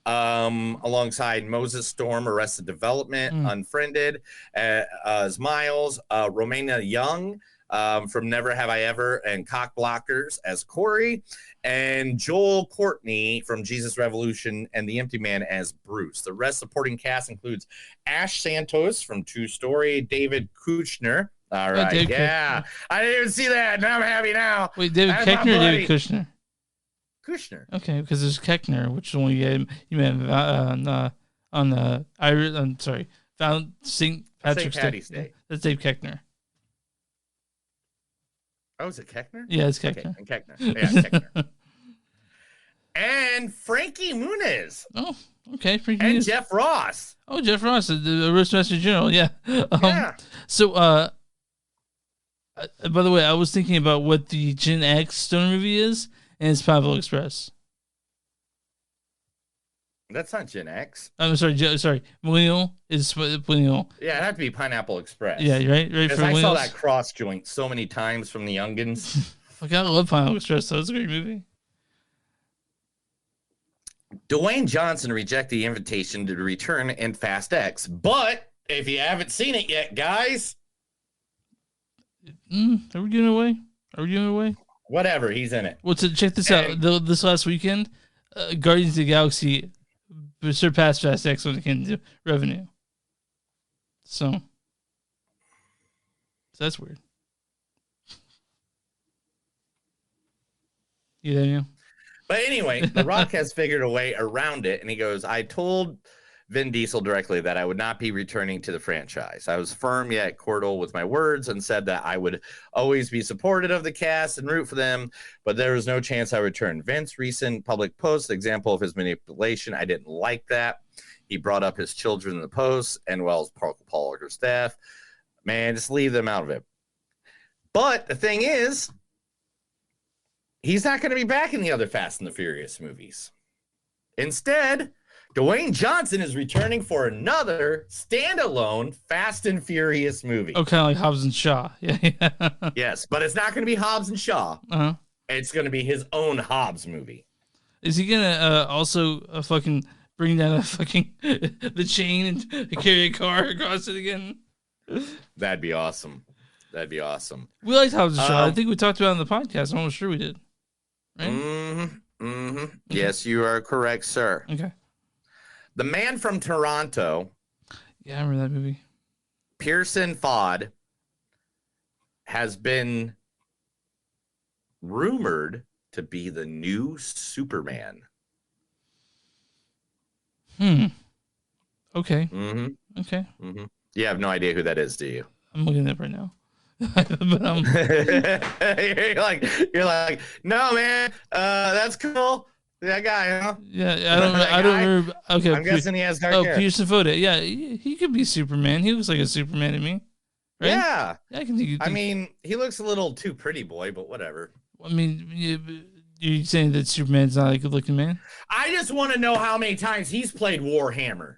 alongside Moses Storm, Arrested Development, Unfriended, as Miles, Romana Young, from Never Have I Ever and Cock Blockers as Corey, and Joel Courtney from Jesus Revolution and The Empty Man as Bruce. The rest supporting cast includes Ash Santos from True Story, David Kushner. All right, yeah. I didn't even see that. Now I'm happy now. Wait, David Koechner or David Kushner? Kushner. Okay, because there's Koechner, which is the one you met found St. Patrick's Patty's Day. That's Dave Koechner. Oh, is it Koechner? Yeah, it's Koechner. Okay, and Koechner. Yeah, Koechner. And Frankie Muniz. Oh, okay. Frankie and Muniz. Jeff Ross. Oh, Jeff Ross, the Roastmaster General. Yeah. Yeah. So, by the way, I was thinking about what the Gen X stoner movie is, and it's Pineapple Express. That's not Gen X. I'm sorry. Millennial is millennial. Yeah, it'd have to be Pineapple Express. Yeah, right. Because I saw that cross joint so many times from the youngins. I love Pineapple Express, though. It's a great movie. Dwayne Johnson rejected the invitation to return in Fast X, but if you haven't seen it yet, guys, are we giving it away? Whatever, he's in it. Well, check this out. This last weekend, Guardians of the Galaxy surpassed Fast X when it came to revenue. So that's weird. You know? But anyway, The Rock has figured a way around it, and he goes, I told Vin Diesel directly that I would not be returning to the franchise. I was firm yet cordial with my words and said that I would always be supportive of the cast and root for them, but there was no chance I would return. Vince's recent public post, example of his manipulation, I didn't like that. He brought up his children in the post, and well as Paul Walker's staff. Man, just leave them out of it. But the thing is, he's not going to be back in the other Fast and the Furious movies. Instead, Dwayne Johnson is returning for another standalone Fast and Furious movie. Oh, kind of like Hobbs and Shaw. Yeah. Yes, but it's not going to be Hobbs and Shaw. Uh-huh. It's going to be his own Hobbs movie. Is he going to also fucking bring down the chain and carry a car across it again? That'd be awesome. We liked Hobbs and Shaw. I think we talked about it on the podcast. I'm almost sure we did. Right? Mm-hmm. Yes, you are correct, sir. Okay. The Man from Toronto. Yeah, I remember that movie. Pearson Fod has been rumored to be the new Superman. Okay. Mm-hmm. Okay. Mm-hmm. You have no idea who that is, do you? I'm looking it up right now. But you're like, no, man, that's cool. That guy, huh? Yeah, I don't remember. Okay, I'm guessing he has dark hair. Pearson Foda. Yeah, he could be Superman. He looks like a Superman to me. Right? Yeah. I can think. I mean, he looks a little too pretty boy, but whatever. I mean, you're saying that Superman's not a good looking man? I just want to know how many times he's played Warhammer.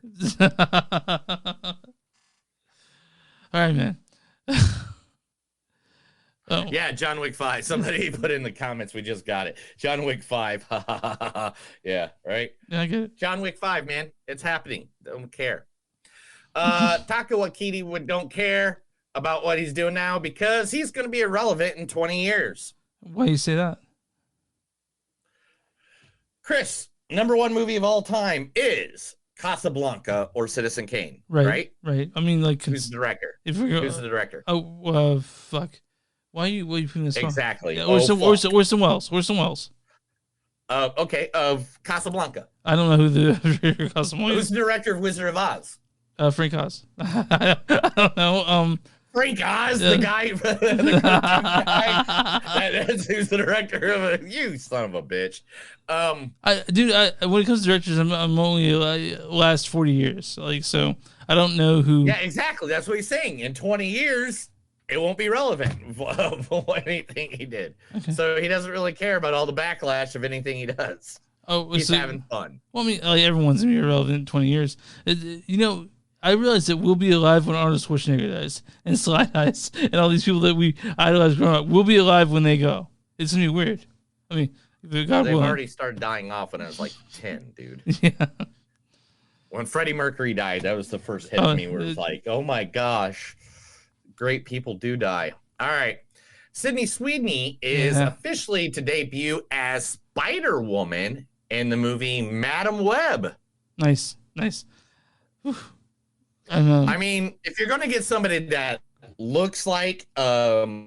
All right, man. Oh. Yeah, John Wick 5. Somebody put in the comments. We just got it. John Wick 5. Yeah, right? Yeah, I get it. John Wick 5, man. It's happening. Don't care. Taika Waititi don't care about what he's doing now because he's going to be irrelevant in 20 years. Why do you say that? Chris, number one movie of all time is Casablanca or Citizen Kane. Right? Right. I mean, like, who's the director? Who's the director? Oh, fuck. Why are you putting this on? Exactly. Yeah, Orson Welles. Okay, of Casablanca. I don't know who the Casablanca is. Who's the director of Wizard of Oz? Frank Oz. I don't know. Frank Oz, the guy, that's who's the director of it. You son of a bitch. When it comes to directors, I'm only last 40 years. Like, so I don't know who. Yeah, exactly. That's what he's saying. In 20 years, it won't be relevant for anything he did. Okay. So he doesn't really care about all the backlash of anything he does. Oh, he's having fun. Well, I mean, like, everyone's gonna be irrelevant in 20 years. I realize that we'll be alive when Arnold Schwarzenegger dies, and Sly Eyes, and all these people that we idolized growing up. We'll be alive when they go. It's gonna be weird. I mean, they've already started dying off when I was like 10, dude. Yeah. When Freddie Mercury died, that was the first hit to me where it's like, oh my gosh, great people do die. All right. Sydney Sweeney is officially to debut as Spider-Woman in the movie Madam Web. Nice. I mean, if you're going to get somebody that looks like a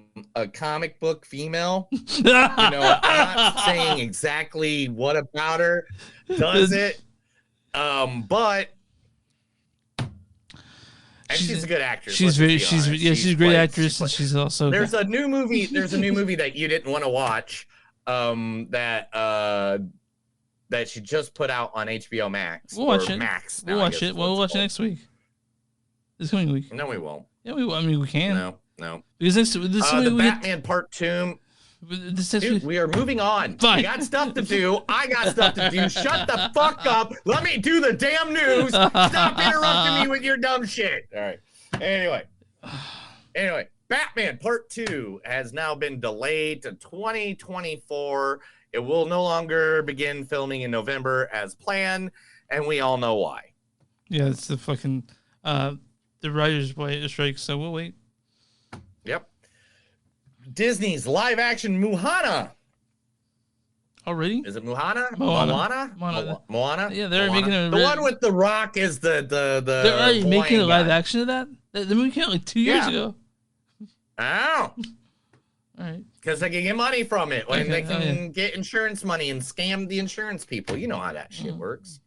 comic book female, I'm not saying exactly what about her does it, but and she's a good actress. She's a great actress, and she's also there's a new movie that you didn't want to watch that she just put out on HBO Max. We'll watch it. Max. We'll watch it. We'll watch it next week. This coming week. No, we won't. Yeah, we can. No. Because this the Batman Part 2. Dude, we are moving on. Fine. We got stuff to do. I got stuff to do. Shut the fuck up. Let me do the damn news. Stop interrupting me with your dumb shit. All right. Anyway, Batman Part 2 has now been delayed to 2024. It will no longer begin filming in November as planned, and we all know why. Yeah, it's the fucking the writers' strike, so we'll wait. Yep. Disney's live-action Moana. Already? Is it Moana? Moana? Yeah, they're making a... The one with The Rock is the They're already making a live action of that? The movie came out like 2 years ago. Oh. All right. Because they can get money from it. When they can get insurance money and scam the insurance people. You know how that shit works.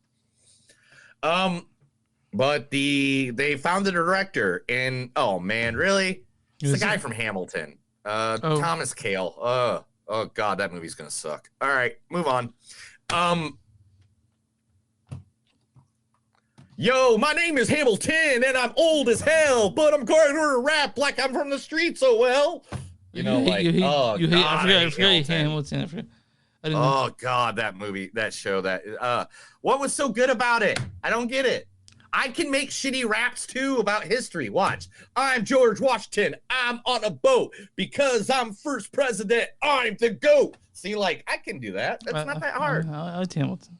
But they found the director, and oh man, really? It's the guy from Hamilton, Thomas Kail. Oh god, that movie's gonna suck. All right, move on. Yo, my name is Hamilton, and I'm old as hell, but I'm going to rap like I'm from the street so well. You know, like I forgot Hamilton. I forgot. Oh god, that movie, that show, that what was so good about it? I don't get it. I can make shitty raps too about history. Watch. I'm George Washington. I'm on a boat because I'm first president. I'm the GOAT. See, like, I can do that. That's not that hard. I like Hamilton.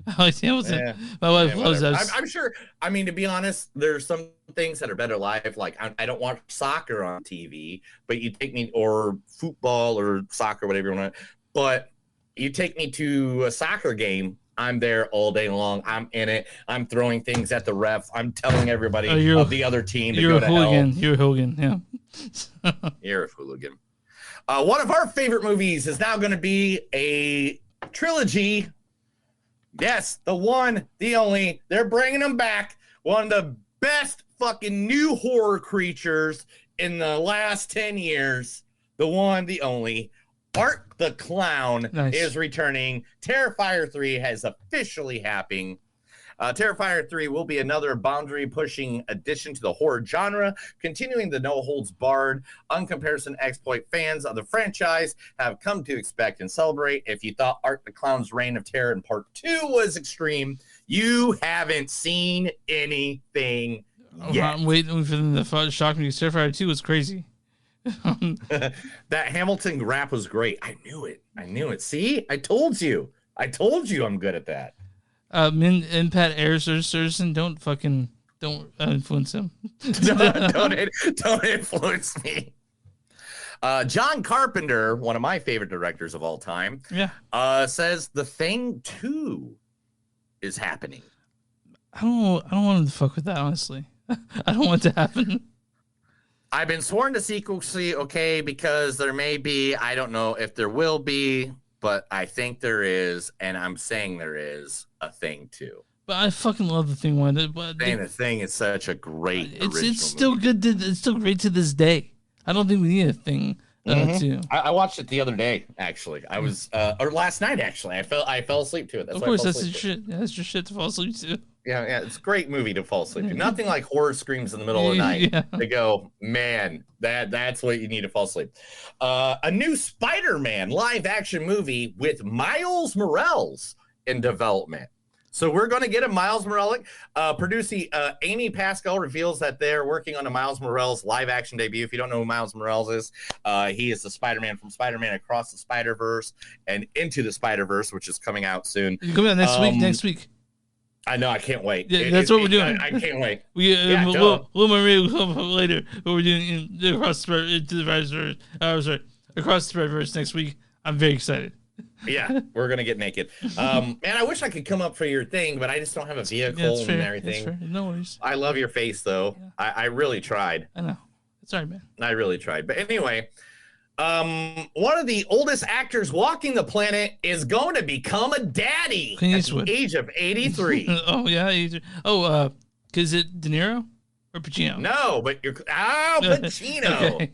I like Hamilton. Yeah. My wife loves that. I'm sure. I mean, to be honest, there's some things that are better live. Like, I don't watch soccer on TV, but you take me, or football or soccer, whatever you want to, but you take me to a soccer game, I'm there all day long. I'm in it. I'm throwing things at the ref. I'm telling everybody of the other team to go to hell. You're a hooligan. Yeah. You're a hooligan. One of our favorite movies is now going to be a trilogy. Yes, the one, the only. They're bringing them back. One of the best fucking new horror creatures in the last 10 years. The one, the only. Art the Clown is returning. Terrifier 3 has officially happened. Terrifier 3 will be another boundary-pushing addition to the horror genre, continuing the no-holds-barred, uncomparison exploit fans of the franchise have come to expect and celebrate. If you thought Art the Clown's reign of terror in Part 2 was extreme, you haven't seen anything yet. I'm waiting for them to shock me. Terrifier 2 was crazy. That Hamilton rap was great. I knew it. See? I told you I'm good at that. Min and Pat Ayerson, don't influence him. don't influence me. John Carpenter, one of my favorite directors of all time, says The Thing 2 is happening. I don't want to fuck with that, honestly. I don't want it to happen. I've been sworn to secrecy, okay, because there may be, I don't know if there will be, but I think there is, and I'm saying there is a Thing 2. But I fucking love The Thing 1. The Thing is such a great it's still movie. Good. It's still great to this day. I don't think we need a Thing 2. I watched it the other day, actually. I was, or last night, actually. I fell asleep to it. That's of course, that's your shit. Yeah, that's your shit to fall asleep to. Yeah, it's a great movie to fall asleep to. Nothing like horror screams in the middle of the night to go, man, that's what you need to fall asleep. A new Spider-Man live-action movie with Miles Morales in development. So we're going to get a Miles Morales. Producing Amy Pascal reveals that they're working on a Miles Morales live-action debut. If you don't know who Miles Morales is, he is the Spider-Man from Spider-Man Across the Spider-Verse and Into the Spider-Verse, which is coming out soon. Coming out next week. I know. I can't wait. Yeah, that's what we're doing. I can't wait. We'll later. But we're doing Across the Spider-Verse next week. I'm very excited. Yeah, we're gonna get naked. Man, I wish I could come up for your thing, but I just don't have a vehicle and everything. That's fair. No worries. I love your face, though. Yeah. I really tried. I know. It's all right, man. I really tried. But anyway, one of the oldest actors walking the planet is going to become a daddy at the age of 83. Oh yeah. Oh, is it De Niro or Pacino? No, but Pacino. Okay.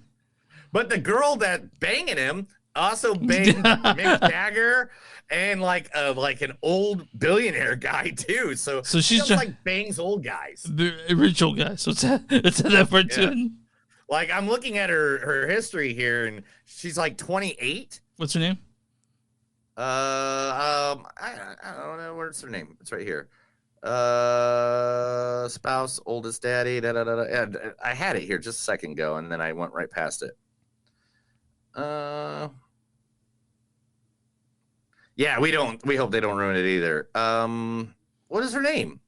But the girl that banging him also banged Mick Jagger and like an old billionaire guy too. So she's just like bangs old guys, rich old guys. So it's that part too. Like I'm looking at her history here, and she's like 28. What's her name? I don't know. Where's her name? It's right here. Spouse, oldest daddy. And I had it here just a second ago, and then I went right past it. Yeah, we hope they don't ruin it either. What is her name?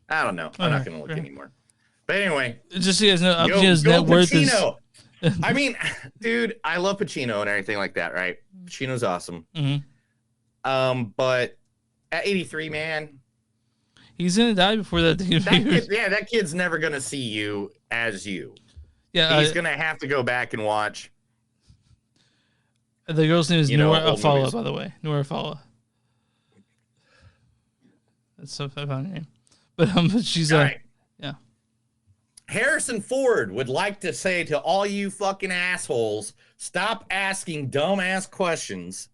I don't know. I'm not going to look anymore. But anyway, just so you guys know, Pacino's net worth is. I mean, dude, I love Pacino and everything like that, right? Pacino's awesome. Mm-hmm. But at 83, man, he's gonna die before that. That kid's never gonna see you as you. Yeah, he's gonna have to go back and watch. The girl's name is Nora Afala, by the way. Nora Afala. That's so funny name. But she's right. Yeah. Harrison Ford would like to say to all you fucking assholes, stop asking dumbass questions.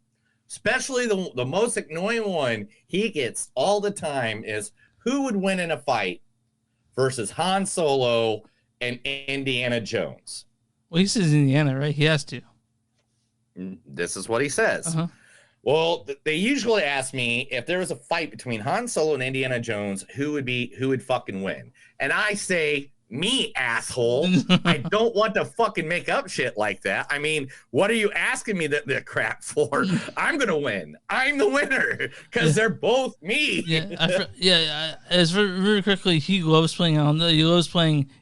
Especially the most annoying one he gets all the time is who would win in a fight versus Han Solo and Indiana Jones. Well, he says Indiana, right? He has to. This is what he says. Uh-huh. Well, they usually ask me if there was a fight between Han Solo and Indiana Jones, who would fucking win? And I say, me, asshole. I don't want to fucking make up shit like that. I mean, what are you asking me the crap for? I'm going to win. I'm the winner because they're both me. As very quickly, he loves playing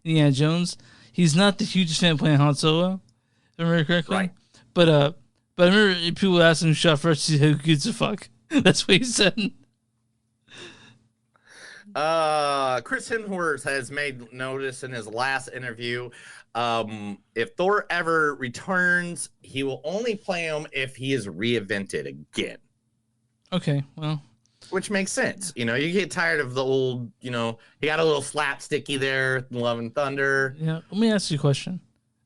Indiana Jones. He's not the hugest fan of playing Han Solo, very correctly. Right. But I remember people asked him who shot first. He said, "Who gives a fuck?" That's what he said. Chris Hemsworth has made notice in his last interview. If Thor ever returns, he will only play him if he is reinvented again. Okay, well, Which makes sense. You know, you get tired of the old, you know, he got a little slapsticky there, Love and Thunder. Yeah. Let me ask you a question.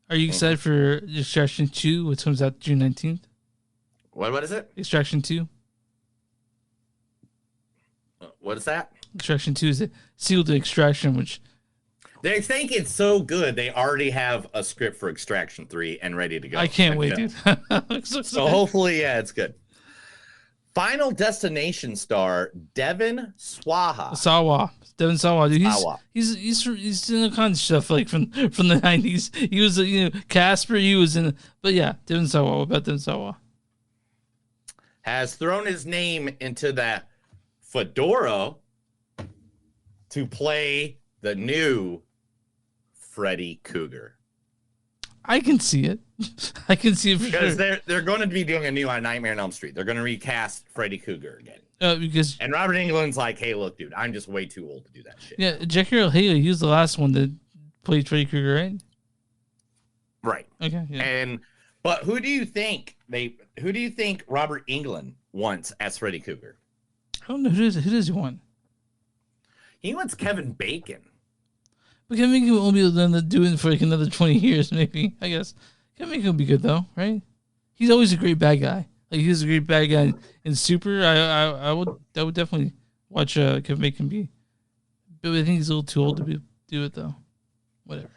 Are you excited for Extraction 2, which comes out June 19th? What is it? Extraction 2. What is that? Extraction 2 is a sequel to Extraction, which... They think it's so good, they already have a script for Extraction 3 and ready to go. I can't wait, dude. So hopefully, yeah, it's good. Final Destination star Devon Sawa. Devon Sawa, dude. Sawa. He's in all kinds of stuff like from the 90s. He was Casper. He was in, but yeah, Devon Sawa. What about Devon Sawa? Has thrown his name into that fedora to play the new Freddy Krueger. I can see it. I can see it because sure. they're going to be doing a new Nightmare on Elm Street. They're going to recast Freddy Krueger again. And Robert Englund's like, hey, look, dude, I'm just way too old to do that shit. Yeah, Jackie Earle Haley, he was the last one that played Freddy Krueger, right? Right. Okay. Yeah. But who do you think Robert Englund wants as Freddy Krueger? I don't know who does he want. He wants Kevin Bacon. But Kevin Bacon won't be able to do it for like another 20 years, maybe. I guess Kevin Bacon will be good though, right? He's always a great bad guy. Like he's a great bad guy in Super. I would definitely watch Kevin Bacon be. But I think he's a little too old to do it though. Whatever.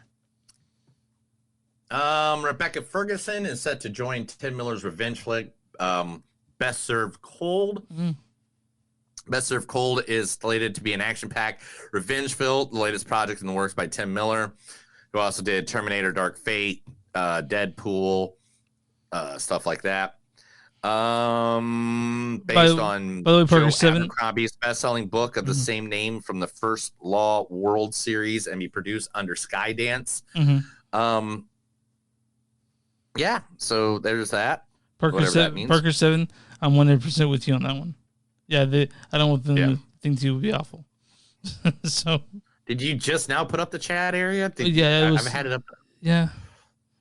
Rebecca Ferguson is set to join Tim Miller's revenge flick, Best Served Cold. Best Served Cold is slated to be an action-packed revenge-filled, the latest project in the works by Tim Miller, who also did Terminator Dark Fate, Deadpool, stuff like that. Based on by the way, Parker Joe 7 Abercrombie's best-selling book of the same name from the First Law World series and be produced under Skydance. Yeah, so there's that. Parker 7, I'm 100% with you on that one. Yeah, I don't want them to think he would be awful. So, did you just now put up the chat area? I've had it up. Yeah,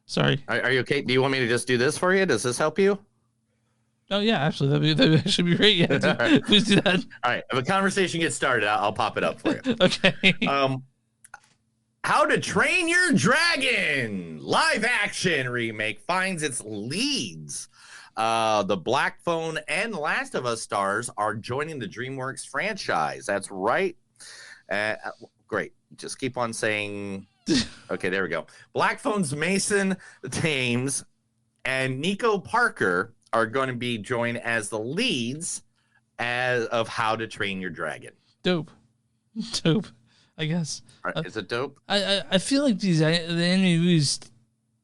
sorry. Are you okay? Do you want me to just do this for you? Does this help you? Oh yeah, actually, that'd actually be great. Yeah, Right. Please do that. All right, if a conversation gets started, I'll pop it up for you. Okay. How to Train Your Dragon live action remake finds its leads. The Black Phone and Last of Us stars are joining the DreamWorks franchise. That's right. Great. Just keep on saying. Okay, there we go. Black Phone's Mason Thames and Nico Parker are going to be joined as the leads of How to Train Your Dragon. Dope. I guess. Is it dope? I feel like the anime movies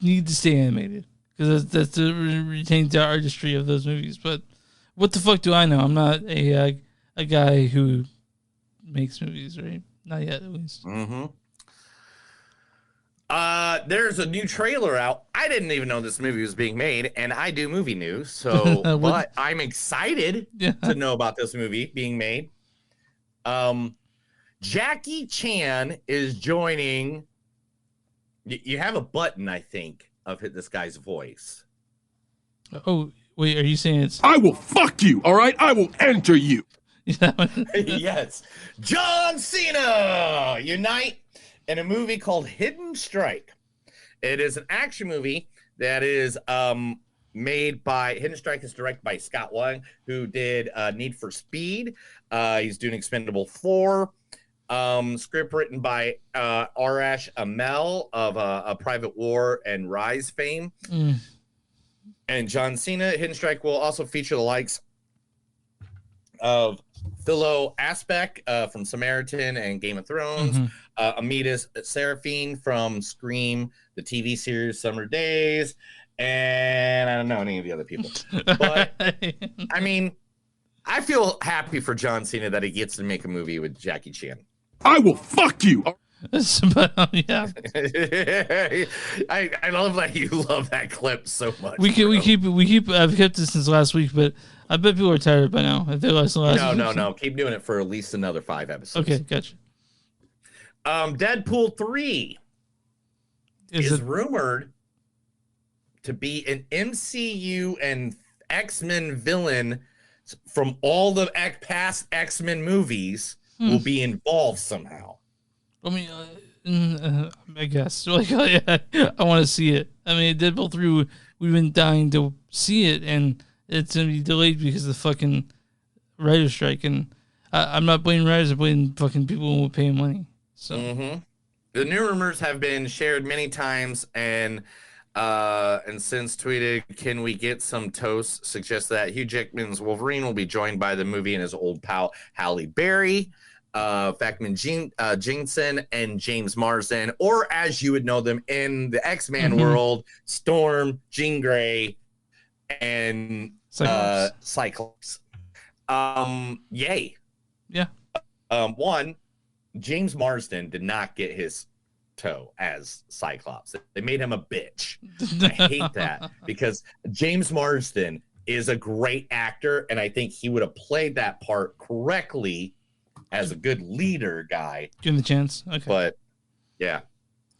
need to stay animated because that's the retains the artistry of those movies. But what the fuck do I know? I'm not a guy who makes movies, right? Not yet, at least. There's a new trailer out. I didn't even know this movie was being made, and I do movie news, so but I'm excited to know about this movie being made. Jackie Chan is joining. You have a button, I think, of this guy's voice. Oh, wait, are you saying it's... I will fuck you, all right? I will enter you. Yes. John Cena unite in a movie called Hidden Strike. It is an action movie that is made by... Hidden Strike is directed by Scott Wang, who did Need for Speed. He's doing Expendable 4. Script written by Arash Amel of A Private War and Rise fame. And John Cena. Hidden Strike will also feature the likes of Philo Aspect from Samaritan and Game of Thrones, Amidas Seraphine from Scream, the TV series Summer Days, and I don't know any of the other people. But, I mean, I feel happy for John Cena that he gets to make a movie with Jackie Chan. I will fuck you. Yeah. I love that you love that clip so much. We keep I've kept this since last week, but I bet people are tired by now. If they listen last week. No. Keep doing it for at least another 5 episodes. Okay, gotcha. Deadpool 3 is rumored to be an MCU and X-Men villain from all the past X-Men movies will be involved somehow. I mean, I guess. Like, I want to see it. I mean, Deadpool 3, we've been dying to see it, and it's going to be delayed because of the fucking writer's strike. And I'm not blaming writers, I'm blaming fucking people who will pay money. So. The new rumors have been shared many times, and since tweeted, can we get some toast? Suggests that Hugh Jackman's Wolverine will be joined by the movie and his old pal Halle Berry, Factman Jensen, and James Marsden, or as you would know them in the X-Men world, Storm, Jean Grey, and Cyclops. Yay. Yeah. One, James Marsden did not get his toe as Cyclops. They made him a bitch. I hate that because James Marsden is a great actor, and I think he would have played that part correctly as a good leader guy. Give him the chance. Okay. But yeah.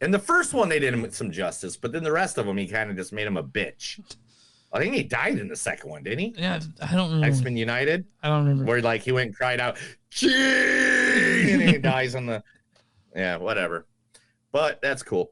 In the first one, they did him some justice, but then the rest of them, he kind of just made him a bitch. I think he died in the second one, didn't he? Yeah, I don't remember. X-Men United? I don't remember. Where like he went and cried out, Gene! And he dies on the... Yeah, whatever. But that's cool.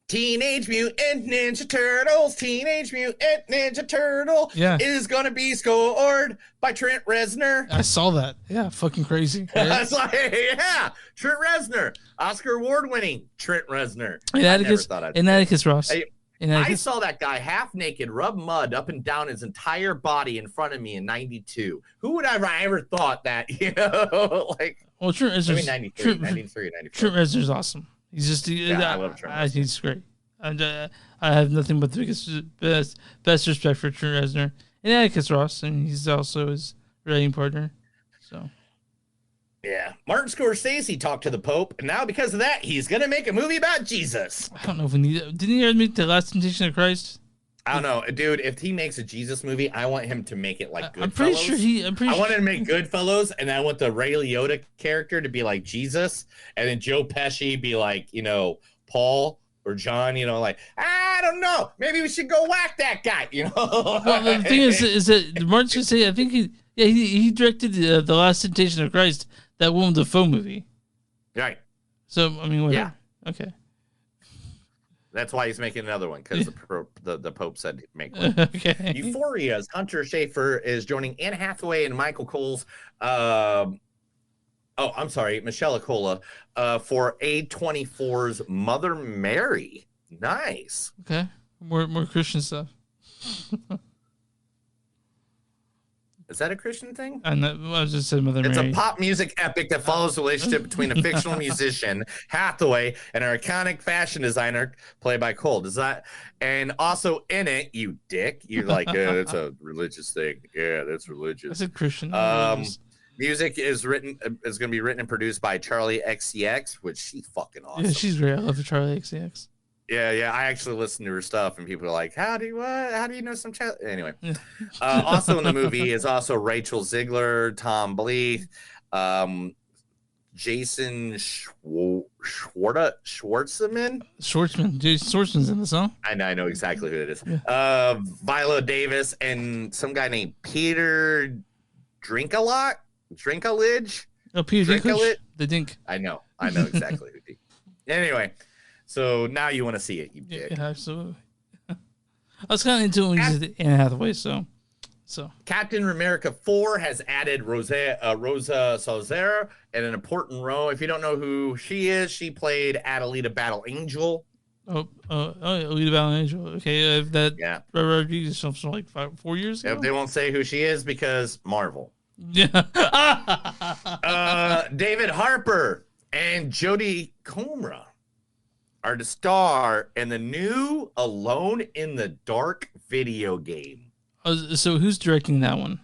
Teenage Mutant Ninja Turtles, Teenage Mutant Ninja Turtle is going to be scored by Trent Reznor. I saw that. Yeah, fucking crazy. Right? That's like, yeah, Trent Reznor. Oscar award-winning Trent Reznor. And Atticus Ross. I saw that guy half naked, rub mud up and down his entire body in front of me in 92. Who would have ever thought that, you know? Like, well, Trent Reznor's, 93, 94. Trent Reznor's awesome. He's just, I love Trent Reznor. He's great. And I have nothing but the best respect for Trent Reznor and Atticus Ross, and he's also his writing partner. So, yeah, Martin Scorsese talked to the Pope, and now because of that, he's gonna make a movie about Jesus. I don't know if we need. Didn't he ever make The Last Temptation of Christ? I don't know, dude. If he makes a Jesus movie, I want him to make it like Goodfellas. I'm pretty sure I want him to make Goodfellas, and I want the Ray Liotta character to be like Jesus, and then Joe Pesci be like, you know, Paul or John. You know, like, I don't know, maybe we should go whack that guy. You know. Well, the thing is that Martin Scorsese, I think he directed the Last Temptation of Christ, that Willem Dafoe movie. Right. So I mean, whatever. Yeah. Okay. That's why he's making another one, because the Pope said he'd make one. Okay. Euphoria's Hunter Schafer is joining Anne Hathaway and Michael Cole's Michelle Acola for A24's Mother Mary. Nice. Okay. More Christian stuff. Is that a Christian thing? I was just saying Mother Mary. It's a pop music epic that follows the relationship between a fictional musician, Hathaway, and her iconic fashion designer, played by Cole. Does that? And also in it, you dick, you're like, that's a religious thing. Yeah, that's religious. That's a Christian. Music is going to be written and produced by Charlie XCX, which she's fucking awesome. Yeah, she's great. I love Charlie XCX. Yeah. I actually listen to her stuff, and people are like, "How do you know some?" Anyway, also in the movie is also Rachel Ziegler, Tom Bleeth, Jason Schwartzman. Schwartzman's in the song. I know exactly who it is. Yeah. Viola Davis and some guy named Peter Dinklage. Oh, Peter Dinklage. The Dink. I know exactly who. Anyway. So now you want to see it, you dick. Yeah, absolutely. I was kind of into it when you did Anne Hathaway, so. Captain America 4 has added Rosa Salazar in an important role. If you don't know who she is, she played Adelita Battle Angel. Adelita Battle Angel. Okay, that Rodriguez film from like 4 years ago. They won't say who she is because Marvel. Yeah. David Harper and Jodie Comer are to star in the new Alone in the Dark video game. So who's directing that one?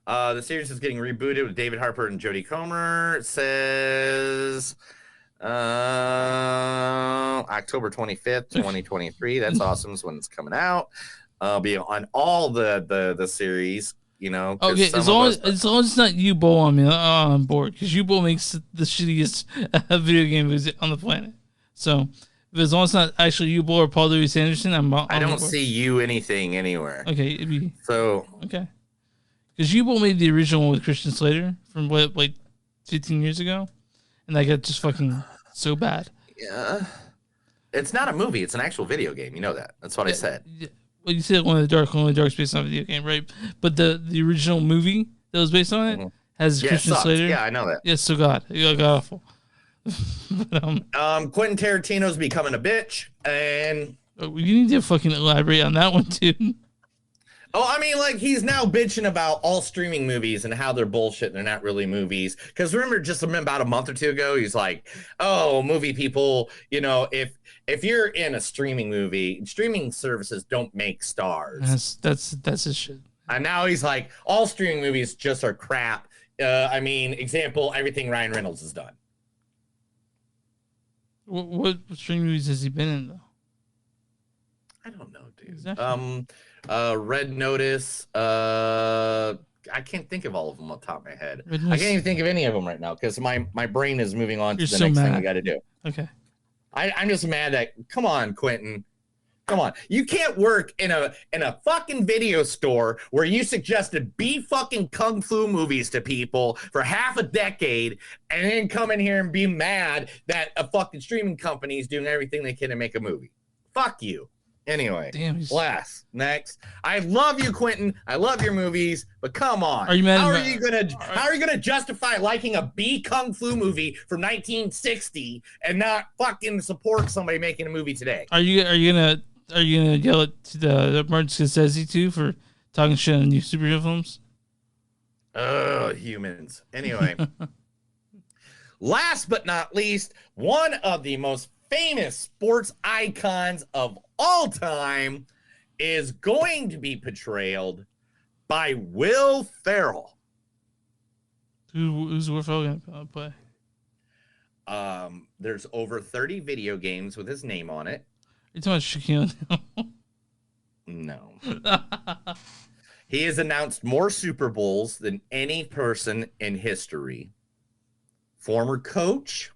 The series is getting rebooted with David Harper and Jodie Comer. It says October 25th, 2023. That's awesome. Is when it's coming out. Be on all the series. You know, okay. As long as it's not U-Bowl on board, because U-Bowl makes the shittiest video game on the planet. So, as long as it's not actually U-Bowl or Paul W. Sanderson, I don't see you anything anywhere. Okay, it'd be so. Okay. Because you made the original one with Christian Slater from what, like 15 years ago, and that got just fucking so bad. Yeah, it's not a movie; it's an actual video game. You know that. That's what I said. Yeah. Well, you said One of the Dark's based on a video game, right? But the original movie that was based on it has Christian Slater. Yeah, I know that. Yeah, so god awful. But, Quentin Tarantino's becoming a bitch, and you need to fucking elaborate on that one too. Oh, I mean, like, he's now bitching about all streaming movies and how they're bullshit and they're not really movies. Because remember, just about a month or two ago, he's like, oh, movie people, you know, if you're in a streaming movie, streaming services don't make stars. That's his shit. And now he's like, all streaming movies just are crap. I mean, example, everything Ryan Reynolds has done. What streaming movies has he been in, though? I don't know, dude. Exactly. Red Notice. I can't think of all of them on the top of my head. I can't even think of any of them right now because my brain is moving on to the next thing we got to do. Okay. I'm just mad that. Come on, Quentin. Come on. You can't work in a fucking video store where you suggested fucking kung fu movies to people for half a decade and then come in here and be mad that a fucking streaming company is doing everything they can to make a movie. Fuck you. Anyway, next. I love you, Quentin. I love your movies, but come on. Are you mad? How are you gonna justify liking a B kung fu movie from 1960 and not fucking support somebody making a movie today? Are you gonna yell at the Martin Scorsese too for talking shit on new superhero films? Oh, humans. Anyway, last but not least, one of the most famous sports icons of all time is going to be portrayed by Will Ferrell. Who's Will Ferrell gonna play? There's over 30 video games with his name on it. You talking about Shaquille O'Neal? No. He has announced more Super Bowls than any person in history. Former coach.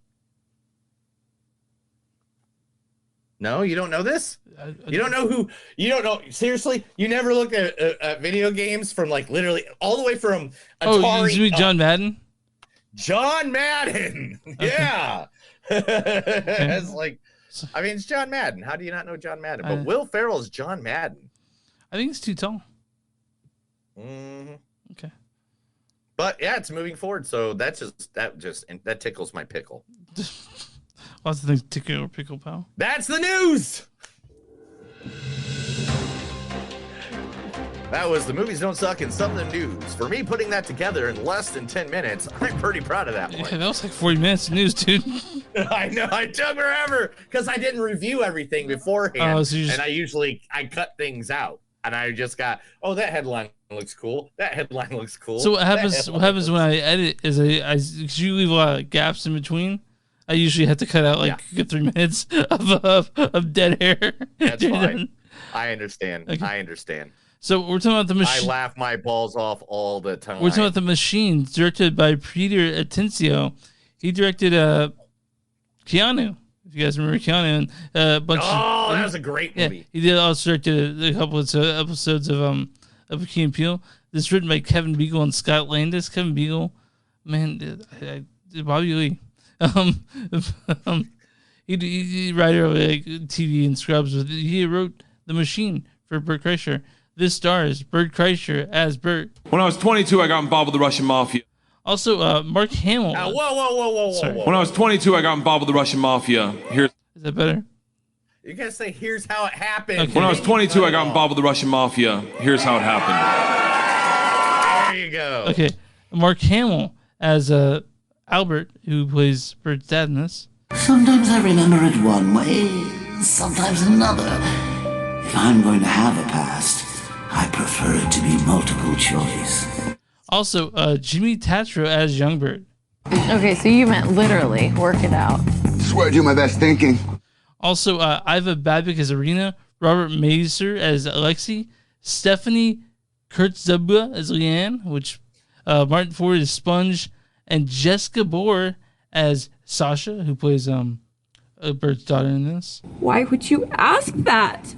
No, you don't know this? You don't know who? You don't know? Seriously? You never looked at video games from like literally all the way from Atari? Oh, you mean John Madden? John Madden. Yeah. It's like, I mean, it's John Madden. How do you not know John Madden? But Will Ferrell is John Madden. I think he's too tall. Mm-hmm. Okay. But yeah, it's moving forward. So that tickles my pickle. Lots of things tickle your pickle, pal. That's the news. That was the Movies Don't Suck and Something News. For me putting that together in less than 10 minutes, I'm pretty proud of that one. Yeah, that was like 40 minutes of news, dude. I know, I took forever because I didn't review everything beforehand. And I cut things out. And I just got, that headline looks cool. That headline looks cool. So what happens when I edit is because you leave a lot of gaps in between. I usually have to cut out like 3 minutes of dead hair. That's fine. I understand. Okay. I understand. So we're talking about the machine. I laugh my balls off all the time. We're talking about The Machine, directed by Peter Atencio. He directed Keanu. If you guys remember Keanu, and a bunch. That was a great movie. Yeah, he did also directed a couple of episodes of Key and Peele. This is written by Kevin Biegel and Scott Landis. Kevin Biegel, man, Bobby Lee. He writer of like TV and Scrubs. He wrote The Machine for Bert Kreischer. This stars Bert Kreischer as Bert. When I was 22, I got involved with the Russian mafia. Also, Mark Hamill. Whoa. When I was 22, I got involved with the Russian mafia. Is that better? You gotta say, here's how it happened. Okay. When I was 22, I got involved with the Russian mafia. Here's how it happened. There you go. Okay, Mark Hamill as Albert, who plays Bert's dad in this. Sometimes I remember it one way, sometimes another. If I'm going to have a past, I prefer it to be multiple choice. Also, Jimmy Tatro as Young Bert. Okay, so you meant literally work it out. Swear to do my best thinking. Also, Iva Babić as Arena, Robert Mazer as Alexei, Stephanie Kurtzuba as Leanne, which Martin Ford is Sponge, and Jessica Gabor as Sasha, who plays Bert's daughter in this. Why would you ask that?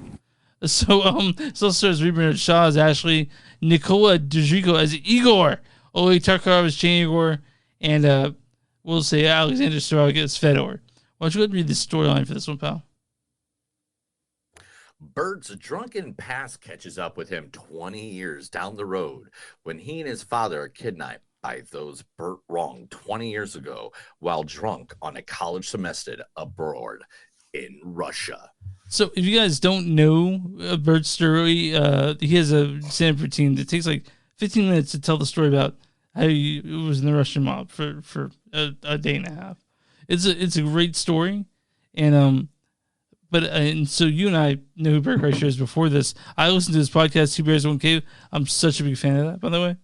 So stars Ruben Shaw as Ashley, Nikola Djuriko as Igor, Oleg Tarkov as Chain Igor, and we'll say Alexander Starog as Fedor. Why don't you go ahead and read the storyline for this one, pal? Bert's drunken past catches up with him 20 years down the road when he and his father are kidnapped by those Bert wronged 20 years ago while drunk on a college semester abroad in Russia. So if you guys don't know Bert's story, he has a stand-up routine that takes like 15 minutes to tell the story about how he was in the Russian mob for a day and a half. It's a great story, and so you and I know who Bert Kreischer is before this. I listened to his podcast, Two Bears, One Cave. I'm such a big fan of that, by the way.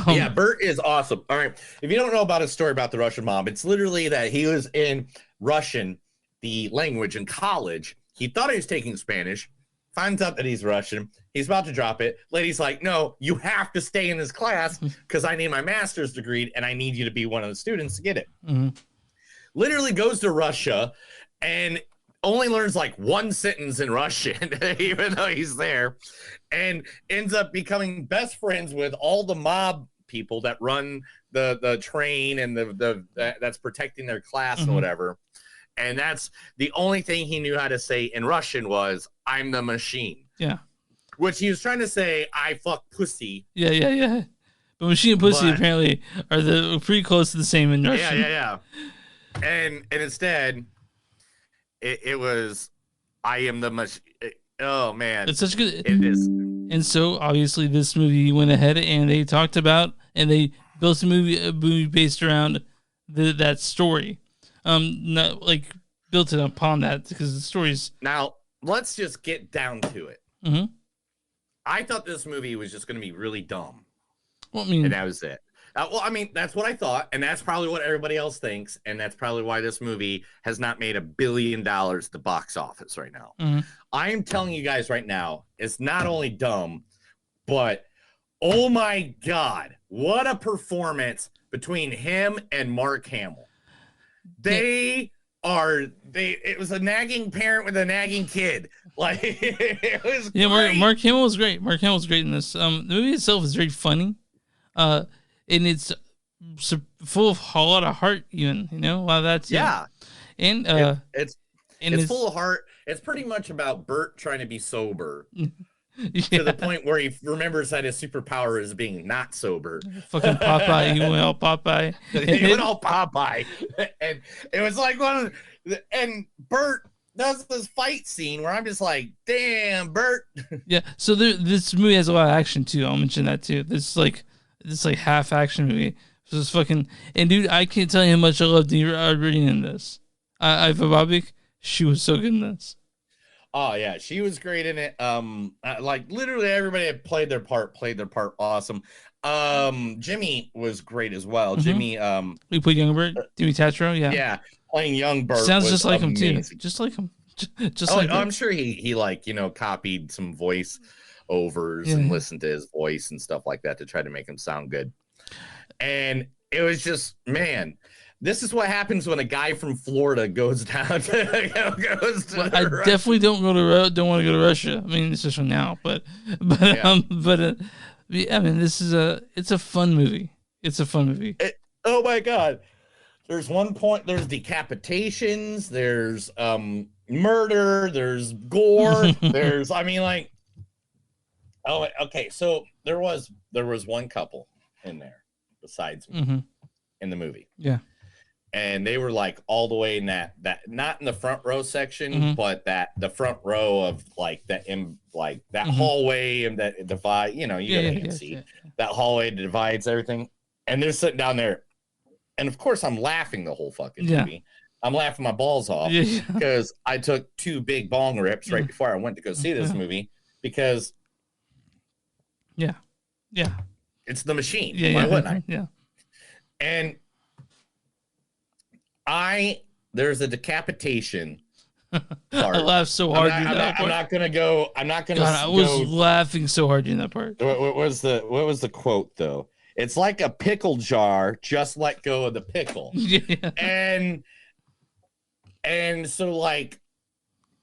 Yeah, Bert is awesome. All right. If you don't know about his story about the Russian mob, it's literally that he was in Russian, the language, in college. He thought he was taking Spanish, finds out that he's Russian. He's about to drop it. Lady's like, no, you have to stay in this class because I need my master's degree and I need you to be one of the students to get it. Mm-hmm. Literally goes to Russia and only learns like one sentence in Russian, even though he's there, and ends up becoming best friends with all the mob people that run the train and that's protecting their class and whatever. And that's the only thing he knew how to say in Russian was, I'm the machine. Yeah. Which he was trying to say, I fuck pussy. Yeah. But machine and pussy apparently are pretty close to the same in Russian. Yeah. And instead, it was, I am the machine. Oh, man. It's such good. It is. And so, obviously, this movie went ahead and they talked about, and they built a movie based around that story. Not like built it upon that because the story's. Now, let's just get down to it. Mm-hmm. I thought this movie was just going to be really dumb. Well, I mean, and that was it. That's what I thought, and that's probably what everybody else thinks, and that's probably why this movie has not made $1 billion at the box office right now. Mm-hmm. I am telling you guys right now, it's not only dumb, but oh my God, what a performance between him and Mark Hamill. It was a nagging parent with a nagging kid. Like, it was great. Mark Hamill was great. Mark Hamill was great in this. The movie itself is very funny. And it's full of a lot of heart, even, a lot of that's and it's full of heart. It's pretty much about Bert trying to be sober to the point where he remembers that his superpower is being not sober. Fucking Popeye, he went all Popeye. He went all Popeye, and it was like and Bert does this fight scene where I'm just like, damn, Bert. Yeah, so this movie has a lot of action too. I'll mention that too. This half action movie. So it's fucking, and dude, I can't tell you how much I loved reading in this. Iva Babić, she was so good in this. Oh yeah, she was great in it. Like literally everybody that played their part awesome. Jimmy was great as well. Mm-hmm. Jimmy, we played young Bert, Jimmy Tatro, yeah, playing young Bert sounds just like amazing. him too, just like him. I'm sure he copied some voice overs and listened to his voice and stuff like that to try to make him sound good. And it was just, man, this is what happens when a guy from Florida goes down to I definitely don't want to go to Russia. I mean, especially now, but I mean, it's a fun movie. It's a fun movie. Oh my God. There's one point, there's decapitations, there's murder, there's gore, there's, oh, okay. So there was one couple in there besides me in the movie. Yeah. And they were like all the way in that not in the front row section, but the front row of like that hallway and that divide, you can see that hallway divides everything. And they're sitting down there. And of course I'm laughing the whole fucking movie. I'm laughing my balls off because I took 2 big bong rips right before I went to go see this movie because it's the machine. Why wouldn't I? Yeah. And there's a decapitation part. I laughed so hard. I'm not gonna go. I was laughing so hard in that part. What was the quote though? It's like a pickle jar. Just let go of the pickle. And so like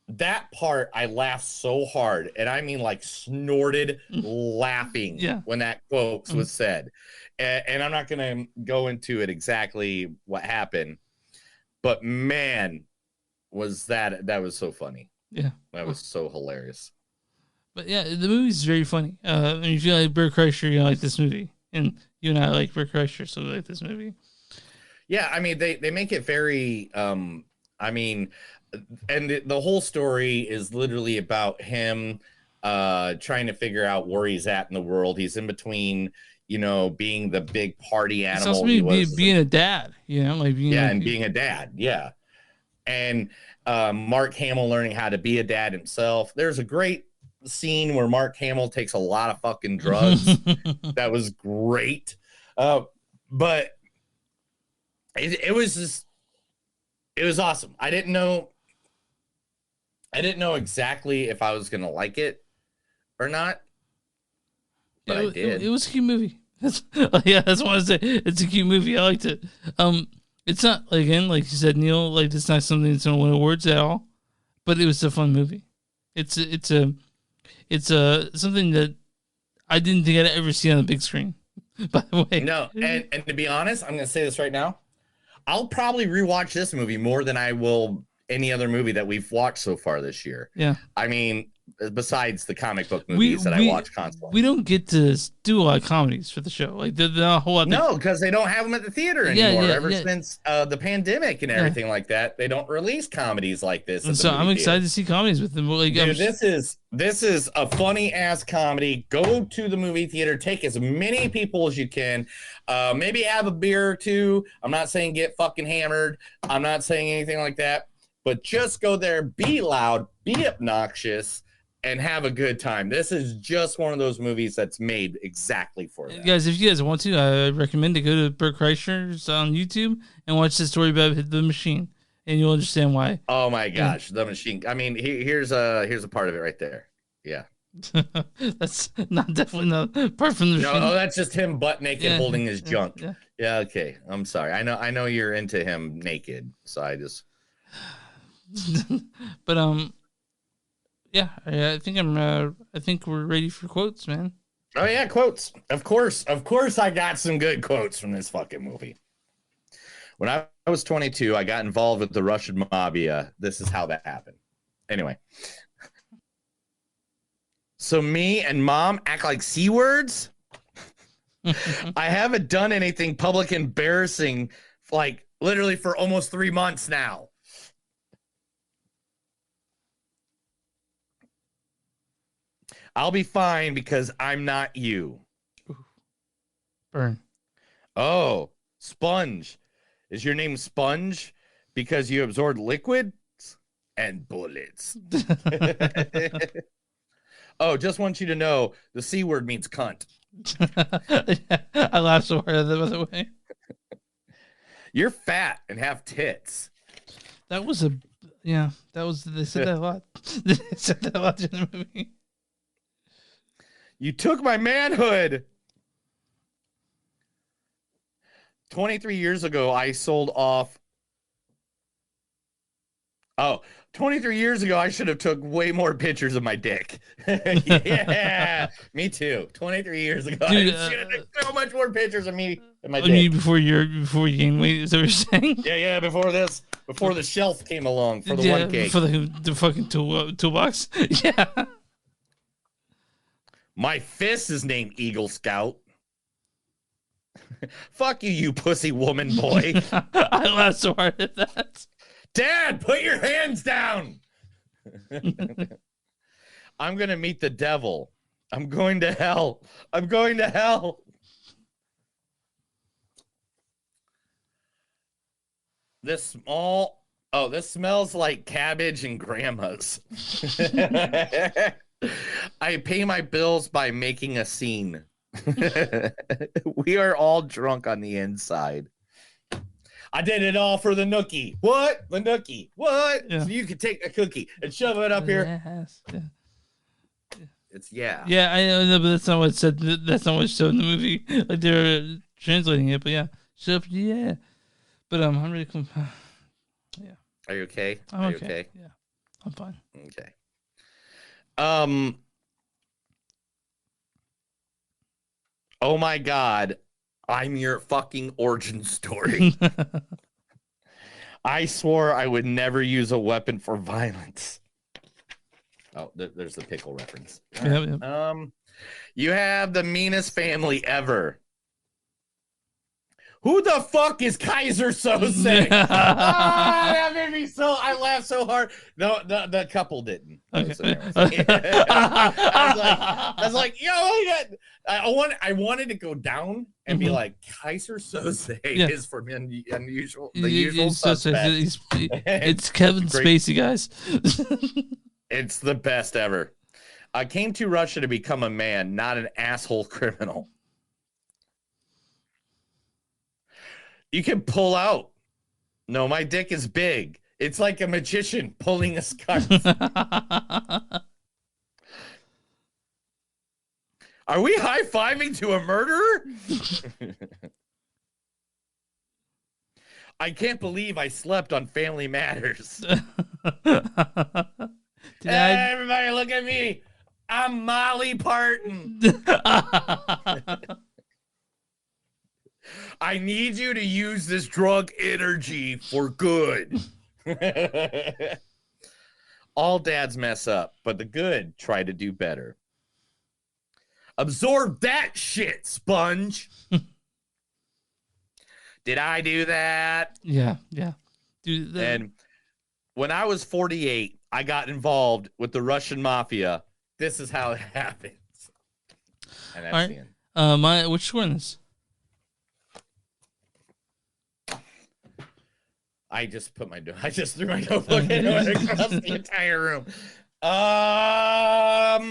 that part I laughed so hard, and I mean like snorted laughing when that quote was said. And I'm not gonna go into it exactly what happened, but man, that was so funny. Yeah, that was so hilarious. But yeah, the movie's very funny. And if you like Bert Kreischer, you like this movie, and you and I like Bert Kreischer, so we like this movie. Yeah, I mean they make it very. I mean, and the whole story is literally about him trying to figure out where he's at in the world. He's in between, being the big party animal. It's also being a dad, like being being a dad, yeah. And Mark Hamill learning how to be a dad himself. There's a great scene where Mark Hamill takes a lot of fucking drugs. That was great, but it was awesome. I didn't know exactly if I was gonna like it or not, but I did. It was a cute movie. That's what I say. It's a cute movie. I liked it. It's not, again, like you said, Neil, like it's not something that's gonna win awards at all, but it was a fun movie. It's something that I didn't think I'd ever see on the big screen. By the way, no, and to be honest, I'm gonna say this right now. I'll probably rewatch this movie more than I will any other movie that we've watched so far this year. Yeah. I mean, besides the comic book movies I watch constantly. We don't get to do a lot of comedies for the show. Like, they're not a whole lot. No, because they don't have them at the theater anymore. Ever since the pandemic and everything like that, they don't release comedies like this. And so I'm excited to see comedies with them. Like, dude, this is a funny ass comedy. Go to the movie theater, take as many people as you can. Maybe have a beer or two. I'm not saying get fucking hammered. I'm not saying anything like that. But just go there, be loud, be obnoxious, and have a good time. This is just one of those movies that's made exactly for that. Guys, if you guys want to, I recommend to go to Bert Kreischer's on YouTube and watch the story about the machine, and you'll understand why. Oh my gosh, the machine! I mean, here's a part of it right there. Yeah, that's definitely not apart from the machine. No, that's just him butt naked holding his junk. Yeah, okay. I'm sorry. I know you're into him naked, so I just. But yeah, I think we're ready for quotes, man. Oh yeah, quotes. Of course, I got some good quotes from this fucking movie. When I was 22, I got involved with the Russian mafia. This is how that happened. Anyway, so me and mom act like C words. I haven't done anything public embarrassing, like literally for almost 3 months now. I'll be fine because I'm not you. Burn. Oh, Sponge. Is your name Sponge because you absorb liquids and bullets? Oh, just want you to know the C word means cunt. I laughed so hard at that, by the way. You're fat and have tits. They said that a lot. They said that a lot in the movie. You took my manhood. 23 years ago, I sold off. 23 years ago, I should have took way more pictures of my dick. Yeah, me too. 23 years ago, dude, I should have took so much more pictures of me and my dick. Before you gained weight, is that what you're saying? Yeah, before the shelf came along for the one cake. For the fucking toolbox. Yeah. My fist is named Eagle Scout. Fuck you, you pussy woman boy. I laughed so hard at that. Dad, put your hands down. I'm going to meet the devil. I'm going to hell. I'm going to hell. This smells like cabbage and grandma's. I pay my bills by making a scene. We are all drunk on the inside. I did it all for the nookie. What? The nookie. What? Yeah. So you can take a cookie and shove it up here. Yes. Yeah. It's yeah. Yeah, I know, but that's not what it said. That's not what it showed in the movie. Like they're translating it, but yeah. Shove, yeah. But I'm really yeah. Are you okay? I'm okay. Yeah. I'm fine. Okay. Oh my God, I'm your fucking origin story. I swore I would never use a weapon for violence. Oh, there's the pickle reference. Yep. You have the meanest family ever. Who the fuck is Kaiser Sose? That made me so. I laughed so hard. No, the couple didn't. Okay. I was like, yo, I wanted to go down and be like, Kaiser Sose is for the usual suspect. It's Kevin Spacey, guys. It's the best ever. I came to Russia to become a man, not an asshole criminal. You can pull out. No, my dick is big. It's like a magician pulling a scarf. Are we high-fiving to a murderer? I can't believe I slept on Family Matters. Everybody look at me. I'm Molly Parton. I need you to use this drug energy for good. All dads mess up, but the good try to do better. Absorb that shit, sponge. Did I do that? Yeah. Dude, and when I was 48, I got involved with the Russian mafia. This is how it happens. And that's the end. Which score in this? I just threw my notebook and went across the entire room. I'm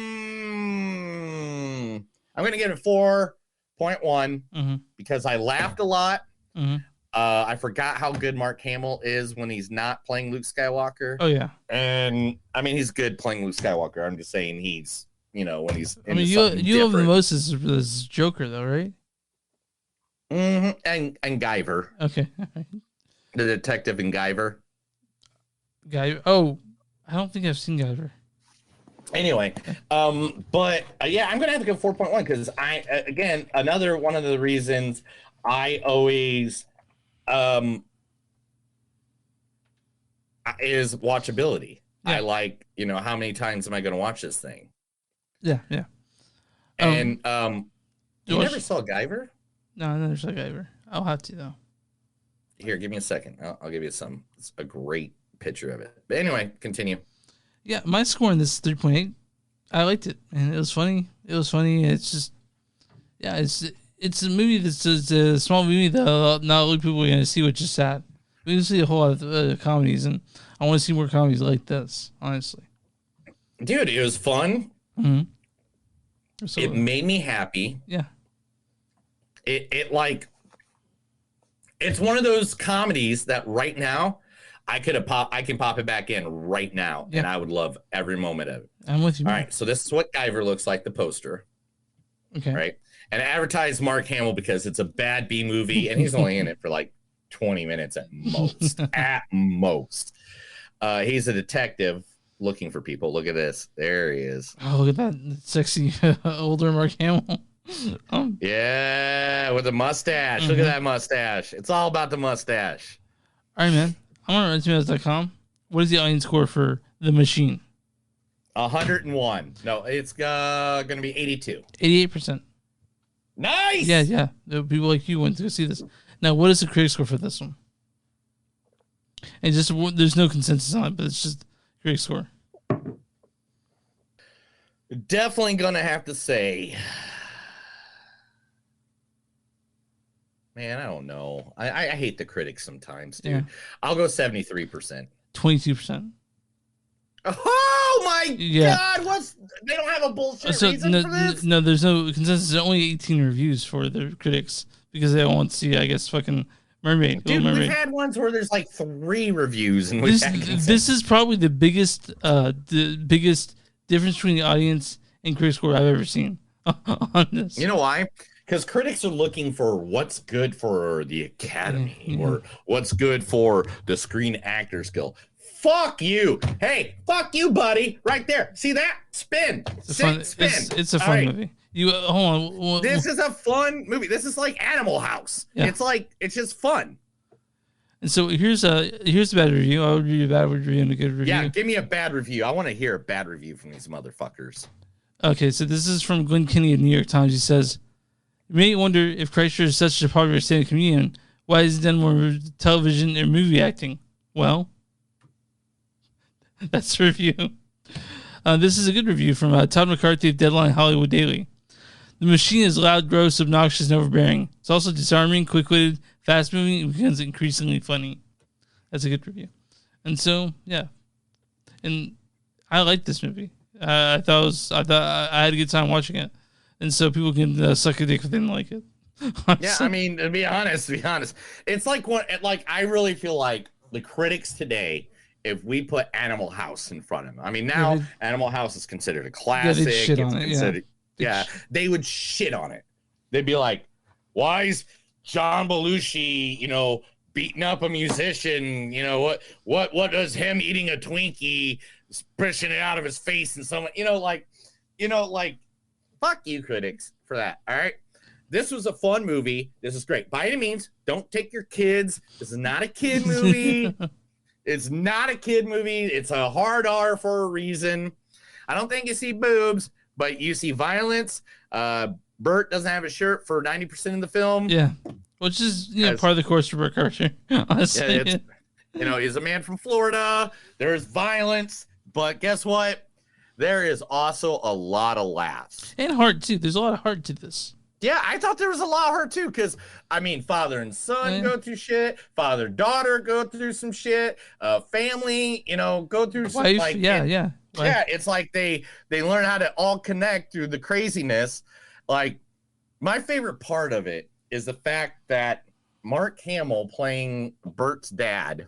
gonna give it 4.1 because I laughed a lot. I forgot how good Mark Hamill is when he's not playing Luke Skywalker. Oh yeah, and I mean he's good playing Luke Skywalker. I'm just saying he's when he's. I mean you love the most is Joker though, right? And Guyver. Okay. The detective in Guyver. Oh, I don't think I've seen Guyver. Anyway, but yeah, I'm gonna have to go 4.1 because again another one of the reasons I always is watchability. Yeah. I like how many times am I gonna watch this thing? Yeah. And you never saw Guyver? No, I never saw Guyver. I'll have to though. Here, give me a second. I'll give you It's a great picture of it. But anyway, continue. Yeah, my score in this is 3.8. I liked it, and it was funny. It's just, yeah, it's a movie that's a small movie that not a lot of people are going to see, which is sad. We can see a whole lot of comedies, and I want to see more comedies like this, honestly. Dude, it was fun. Mm-hmm. It made me happy. Yeah. It's one of those comedies that right now I can pop it back in right now, and I would love every moment of it. I'm with you. All right, so this is what Guyver looks like, the poster. Okay. Right, and I advertised Mark Hamill because it's a bad B movie, and he's only in it for like 20 minutes at most. At most, he's a detective looking for people. Look at this. There he is. Oh, look at that sexy older Mark Hamill. Yeah, with a mustache. Look at that mustache. It's all about the mustache. All right, man. I'm on RottenTomatoes.com. What is the audience score for The Machine? 101. No, it's going to be 82. 88%. Nice. Yeah. People like you went to go see this. Now, what is the critic score for this one? And just there's no consensus on it, but it's just critic score. Definitely going to have to say. Man, I don't know. I hate the critics sometimes, dude. Yeah. I'll go 73%. 22%. Oh my God! They don't have a bullshit reason for this? No, there's no consensus. There's only 18 reviews for the critics because they don't want to see, I guess, fucking Mermaid. Dude, Mermaid. we've had ones where there's like 3 reviews, and this is probably the biggest difference between the audience and critic score I've ever seen on this. You know why? Because critics are looking for what's good for the Academy or what's good for the Screen Actors Guild. Fuck you. Hey, fuck you, buddy. Right there. See that? Spin. Spin. It's a fun movie. You hold on. This is a fun movie. This is like Animal House. Yeah. It's just fun. And so here's a bad review. I'll read you a bad review and a good review. Yeah, give me a bad review. I want to hear a bad review from these motherfuckers. Okay, so this is from Glenn Kinney of New York Times. He says, "You may wonder if Kreischer is such a popular stand-up comedian, why has he done more television or movie acting? Well, that's the review." This is a good review from Todd McCarthy of Deadline Hollywood Daily. "The machine is loud, gross, obnoxious, and overbearing. It's also disarming, quick-witted, fast-moving, and becomes increasingly funny." That's a good review. And so, yeah. And I like this movie. I thought I had a good time watching it. And so people can suck a dick if they didn't like it. Yeah, I mean, to be honest, it's like I really feel like the critics today, if we put Animal House in front of them, I mean, now Animal House is considered a classic. Yeah, they'd shit on it. Yeah, they would shit on it. They'd be like, "Why is John Belushi, beating up a musician? What does him eating a Twinkie, pushing it out of his face and someone, fuck you critics for that. All right. This was a fun movie. This is great. By any means, don't take your kids. This is not a kid movie. It's not a kid movie. It's a hard R for a reason. I don't think you see boobs, but you see violence. Bert doesn't have a shirt for 90% of the film. Yeah. Which is, part of the course for Bert Kreischer. Honestly. Yeah, he's a man from Florida. There's violence, but guess what? There is also a lot of laughs. And heart, too. There's a lot of heart to this. Yeah, I thought there was a lot of heart, too, because, I mean, father and son go through shit. Father-daughter go through some shit. Family, go through some... Wife, Wife. Yeah, it's like they learn how to all connect through the craziness. Like, my favorite part of it is the fact that Mark Hamill playing Bert's dad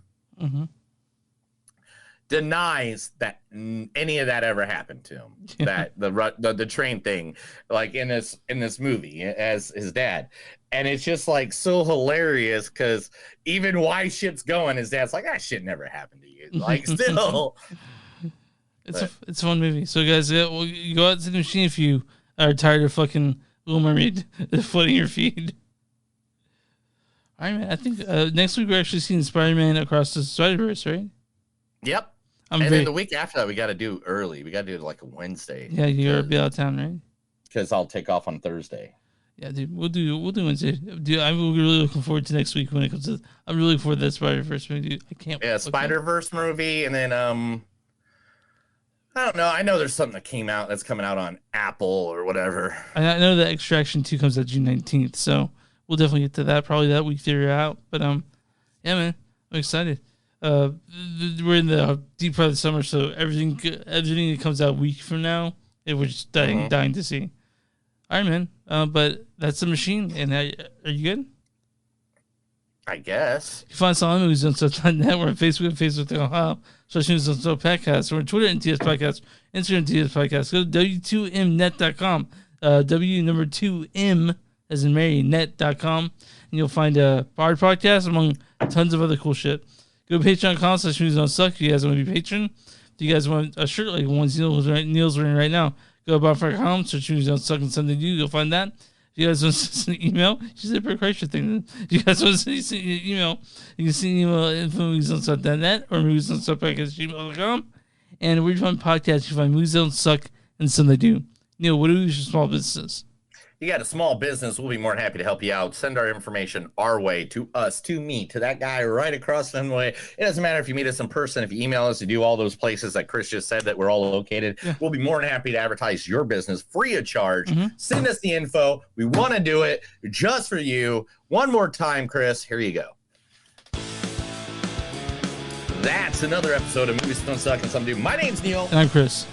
denies that any of that ever happened to him. That the train thing, like in this movie as his dad, and it's just like so hilarious because even while shit's going, his dad's like, "That shit never happened to you." Like still, it's a fun movie. So guys, you go out to the machine if you are tired of fucking Little Mermaid flooding your feed. All right, man. I think next week we're actually seeing Spider-Man Across the Spider-Verse, right? Yep. Then the week after that, we got to do early. We got to do it like a Wednesday. Yeah, you're be out of town, right? Because I'll take off on Thursday. Yeah, dude, we'll do Wednesday. Dude, I'm really looking forward to next week when it comes to. I'm really looking forward to that Spider-Verse movie. Dude, I can't. Yeah, Spider-Verse movie, and then I don't know. I know there's something that's coming out on Apple or whatever. I know that Extraction 2 comes out June 19th, so we'll definitely get to that probably that week figure out. But yeah, man, I'm excited. We're in the deep part of the summer, so everything that comes out a week from now, we're just dying to see. All right, man. But that's the machine. And are you good? I guess. You can find us on movies on stuff.net. We're on Facebook, Facebook.com. Social News on Stuff Podcast. We're on Twitter and TS Podcast. Instagram TS Podcast. Go to W2Mnet.com. W2M as in Mary, net.com. And you'll find a Bard podcast among tons of other cool shit. Go to patreon.com/moviesdon'tsuck if you guys want to be patron. If you guys want a shirt like the ones Neil's wearing right now, go to bar.com, search Movies Don't Suck and something to do. You'll find that. If you guys want to send an email, she's a Bert Kreischer thing. If you guys want to send an email, you can send an email at info@moviesdon'tsuck.net or moviesdon'tsuck@gmail.com. And where you find podcasts, you find Movies Don't Suck and something to do. Neil, what do we do for small businesses? You got a small business, we'll be more than happy to help you out. Send our information our way, to us, to me, to that guy right across the way. It doesn't matter if you meet us in person, if you email us to do all those places that Chris just said that we're all located. Yeah. We'll be more than happy to advertise your business free of charge. Send us the info. We want to do it just for you. One more time, Chris. Here you go. That's another episode of Movies Don't Suck and Something to Do. My name's Neil. And I'm Chris.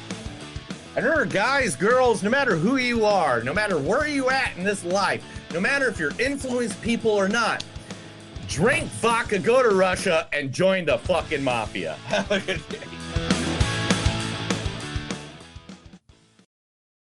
And remember, guys, girls, no matter who you are, no matter where you at in this life, no matter if you're influenced people or not, drink vodka, go to Russia, and join the fucking mafia. Have a good day.